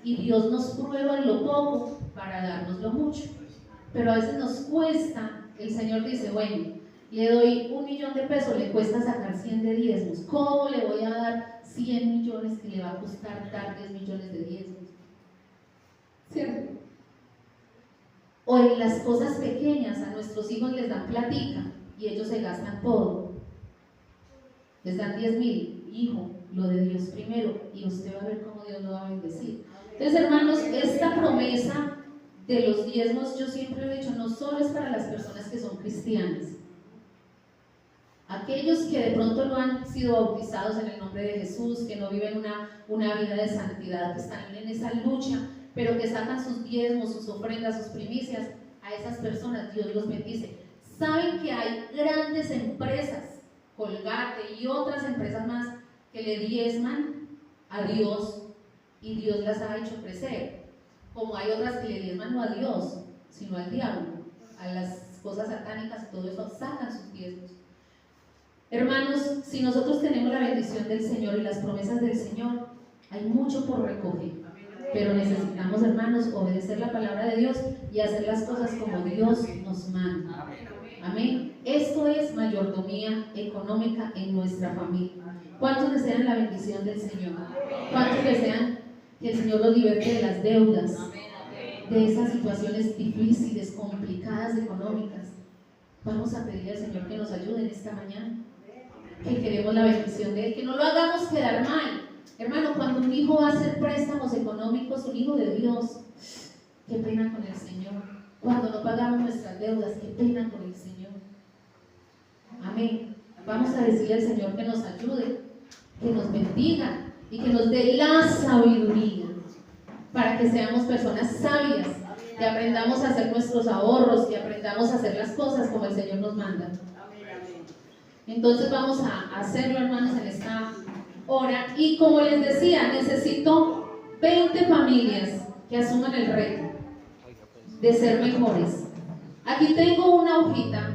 Y Dios nos prueba en lo poco para darnos lo mucho. Pero a veces nos cuesta. El Señor dice: bueno, le doy 1 millón de pesos, le cuesta sacar 100 de diezmos. ¿Cómo le voy a dar 100 millones que le va a costar dar 10 millones de diezmos? ¿Cierto? O en las cosas pequeñas, a nuestros hijos les dan platica y ellos se gastan todo. Les dan 10,000, hijo, lo de Dios primero, y usted va a ver cómo Dios lo va a bendecir. Entonces, hermanos, esta promesa de los diezmos, yo siempre he dicho, no solo es para las personas que son cristianas. Aquellos que de pronto no han sido bautizados en el nombre de Jesús, que no viven una vida de santidad, que están en esa lucha, pero que sacan sus diezmos, sus ofrendas, sus primicias, a esas personas Dios los bendice. Saben que hay grandes empresas, Colgate y otras empresas más, que le diezman a Dios y Dios las ha hecho crecer. Como hay otras que le diezman no a Dios, sino al diablo, a las cosas satánicas, todo eso, sacan sus diezmos. Hermanos, si nosotros tenemos la bendición del Señor y las promesas del Señor, hay mucho por recoger, pero necesitamos, hermanos, obedecer la palabra de Dios y hacer las cosas como Dios nos manda. Amén. Esto es mayordomía económica en nuestra familia. ¿Cuántos desean la bendición del Señor? ¿Cuántos desean que el Señor los liberte de las deudas, de esas situaciones difíciles, complicadas, económicas? Vamos a pedir al Señor que nos ayude en esta mañana, que queremos la bendición de Él, que no lo hagamos quedar mal. Hermano, cuando un hijo va a hacer préstamos económicos, un hijo de Dios, qué pena con el Señor. Cuando no pagamos nuestras deudas, qué pena con el Señor. Amén. Vamos a decirle al Señor que nos ayude, que nos bendiga y que nos dé la sabiduría para que seamos personas sabias, que aprendamos a hacer nuestros ahorros, que aprendamos a hacer las cosas como el Señor nos manda. Entonces vamos a hacerlo, hermanos, en esta hora. Y como les decía, necesito 20 familias que asuman el reto de ser mejores. Aquí tengo una hojita,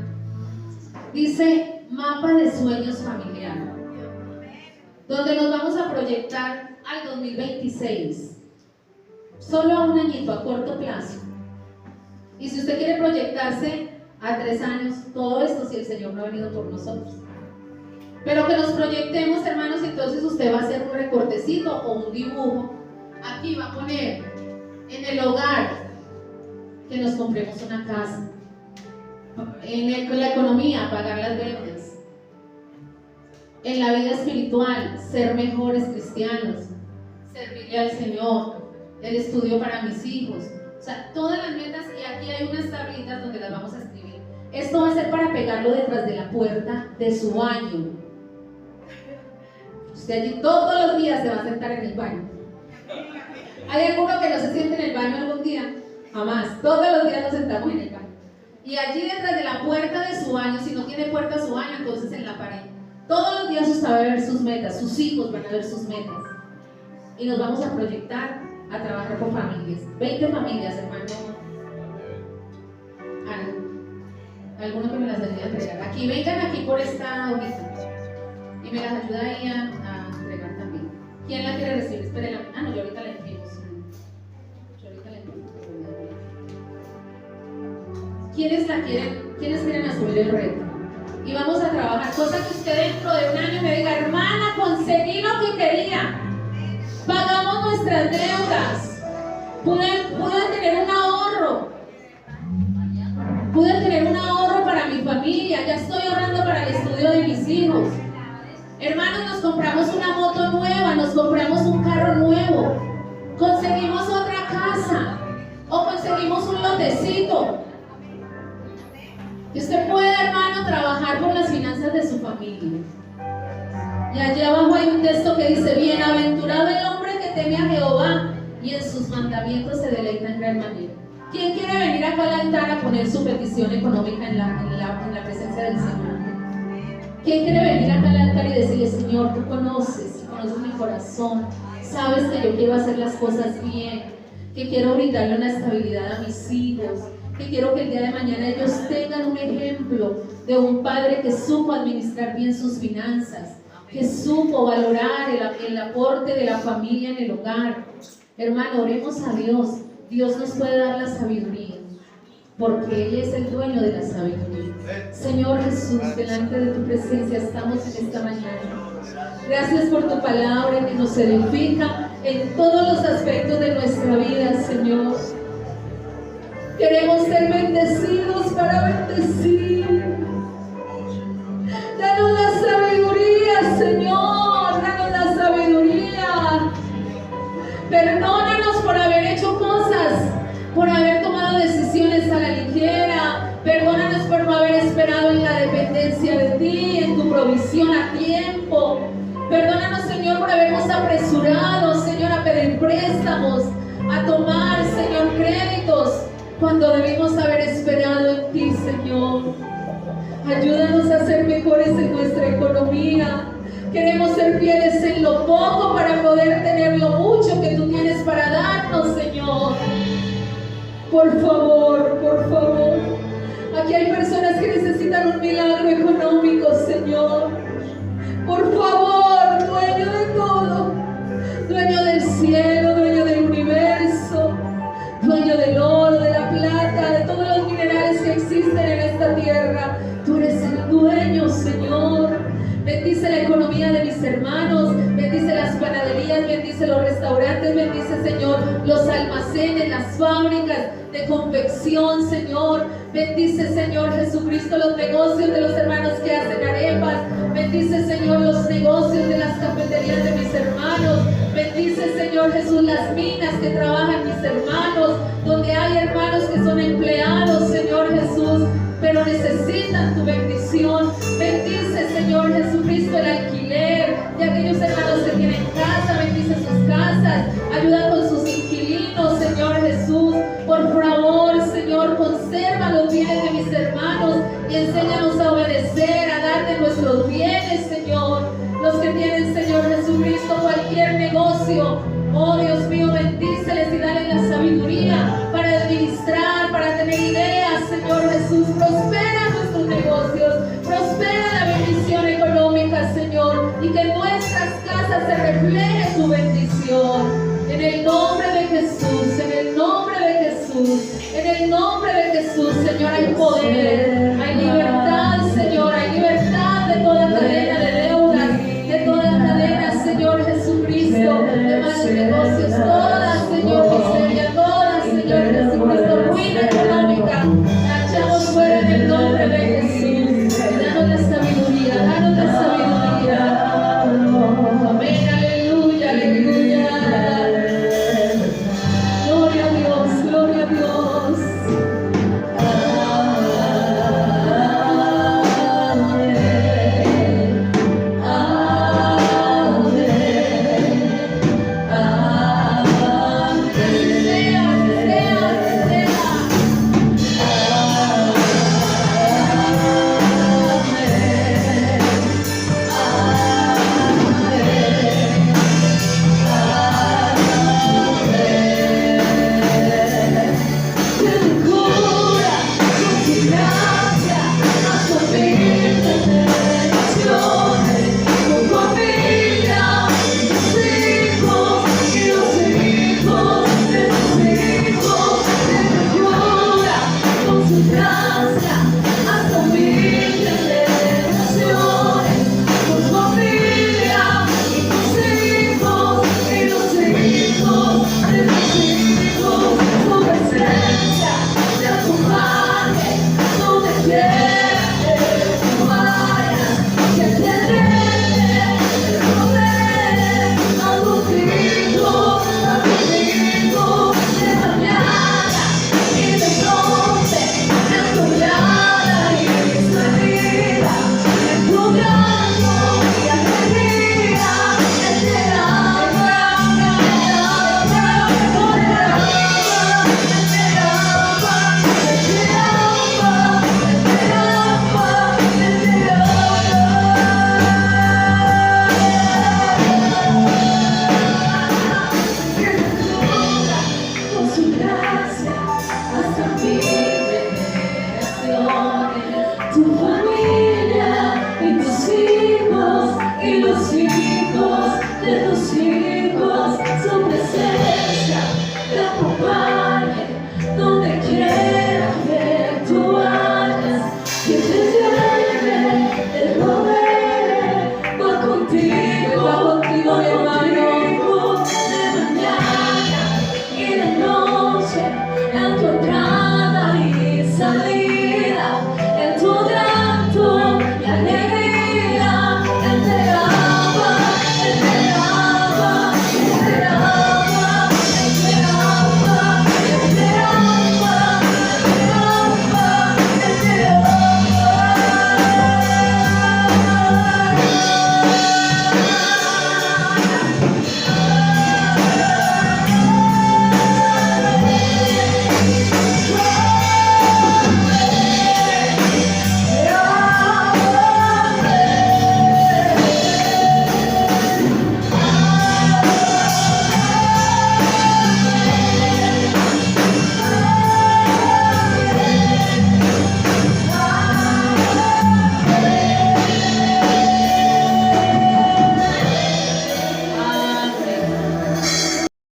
dice mapa de sueños familiar, donde nos vamos a proyectar al 2026, solo a un añito, a corto plazo. Y si usted quiere proyectarse a 3 años, todo esto si el Señor no ha venido por nosotros. Pero que nos proyectemos, hermanos, entonces usted va a hacer un recortecito o un dibujo. Aquí va a poner en el hogar que nos compremos una casa, en la economía, pagar las deudas, en la vida espiritual, ser mejores cristianos, servirle al Señor, el estudio para mis hijos, o sea, todas las metas. Y aquí hay unas tablitas donde las vamos a escribir. Esto va a ser para pegarlo detrás de la puerta de su baño. Usted allí todos los días se va a sentar en el baño. ¿Hay alguno que no se siente en el baño algún día? Jamás. Todos los días nos sentamos en el baño. Y allí detrás de la puerta de su baño, si no tiene puerta a su baño, entonces en la pared. Todos los días usted va a ver sus metas, sus hijos van a ver sus metas. Y nos vamos a proyectar a trabajar con familias. 20 familias, hermano. Alguno que me las ayude a entregar. Aquí, vengan aquí por esta hojita. Y me las ayuda ahí a entregar también. ¿Quién la quiere recibir? Espérenla. No, yo ahorita la envío. ¿Quiénes quieren asumir el reto? Y vamos a trabajar, cosa que usted dentro de un año me diga, hermana, conseguí lo que quería, pagamos nuestras deudas, pude tener un ahorro para mi familia, ya estoy ahorrando para el estudio de mis hijos. Hermanos, nos compramos una moto nueva, nos compramos un carro nuevo, conseguimos otra casa o conseguimos un lotecito. Y usted puede, hermano, trabajar por las finanzas de su familia. Y allá abajo hay un texto que dice, bienaventurado el hombre que teme a Jehová y en sus mandamientos se deleita en gran manera. ¿Quién quiere venir acá al altar a poner su petición económica en la presencia del Señor? ¿Quién quiere venir acá al altar y decirle, Señor, tú conoces mi corazón, sabes que yo quiero hacer las cosas bien, que quiero brindarle una estabilidad a mis hijos, que quiero que el día de mañana ellos tengan un ejemplo de un padre que supo administrar bien sus finanzas, que supo valorar el aporte de la familia en el hogar? Hermano, oremos a Dios. Dios nos puede dar la sabiduría, porque Él es el dueño de la sabiduría. Señor Jesús, delante de tu presencia estamos en esta mañana. Gracias por tu palabra que nos edifica en todos los aspectos de nuestra vida, Señor. Queremos ser bendecidos para bendecir. Danos la sabiduría, Señor, danos la sabiduría. Perdónanos por haber hecho cosas, por haber tomado decisiones a la ligera. Perdónanos por no haber esperado en la dependencia de ti, en tu provisión a tiempo. Perdónanos, Señor, por habernos apresurado, Señor, a pedir préstamos, a tomar, Señor, créditos, cuando debimos haber esperado en ti, Señor. Ayúdanos a ser mejores en nuestra economía. Queremos ser fieles en lo poco para poder tener lo mucho que tú tienes para darnos, Señor. Por favor, por favor. Aquí hay personas que necesitan un milagro económico, Señor. Por favor, dueño de todo, dueño del cielo, dueño del universo, dueño del oro, de la plata, de todos los minerales que existen en esta tierra. Tú eres el dueño, Señor. Bendice la economía de mis hermanos, bendice las panaderías, bendice los restaurantes, bendice, Señor, los almacenes, las fábricas de confección, Señor. Bendice, Señor Jesucristo, los negocios de los hermanos que hacen arepas. Bendice, Señor, los negocios de las cafeterías de mis hermanos. Bendice, Señor Jesús, las minas que trabajan mis hermanos, donde hay hermanos que son empleados, Señor Jesús, pero necesitan tu bendición. Bendice, Señor Jesucristo, el alquiler de aquellos hermanos que tienen casa. Bendice sus casas, ayuda con sus inquilinos, Señor Jesús. Por favor, Señor, conserva los bienes de mis hermanos y enséñanos a obedecer, a dar de nuestros bienes, Señor. Los que tienen, Señor Jesucristo, cualquier negocio, oh Dios mío, bendíceles y dale la sabiduría para administrar, para tener ideas, Señor Jesús. Prospera nuestros negocios, prospera la bendición económica, Señor, y que en nuestras casas se refleje tu bendición. En el nombre de Jesús, en el nombre de Jesús, en el nombre de Jesús, Señor, hay poder.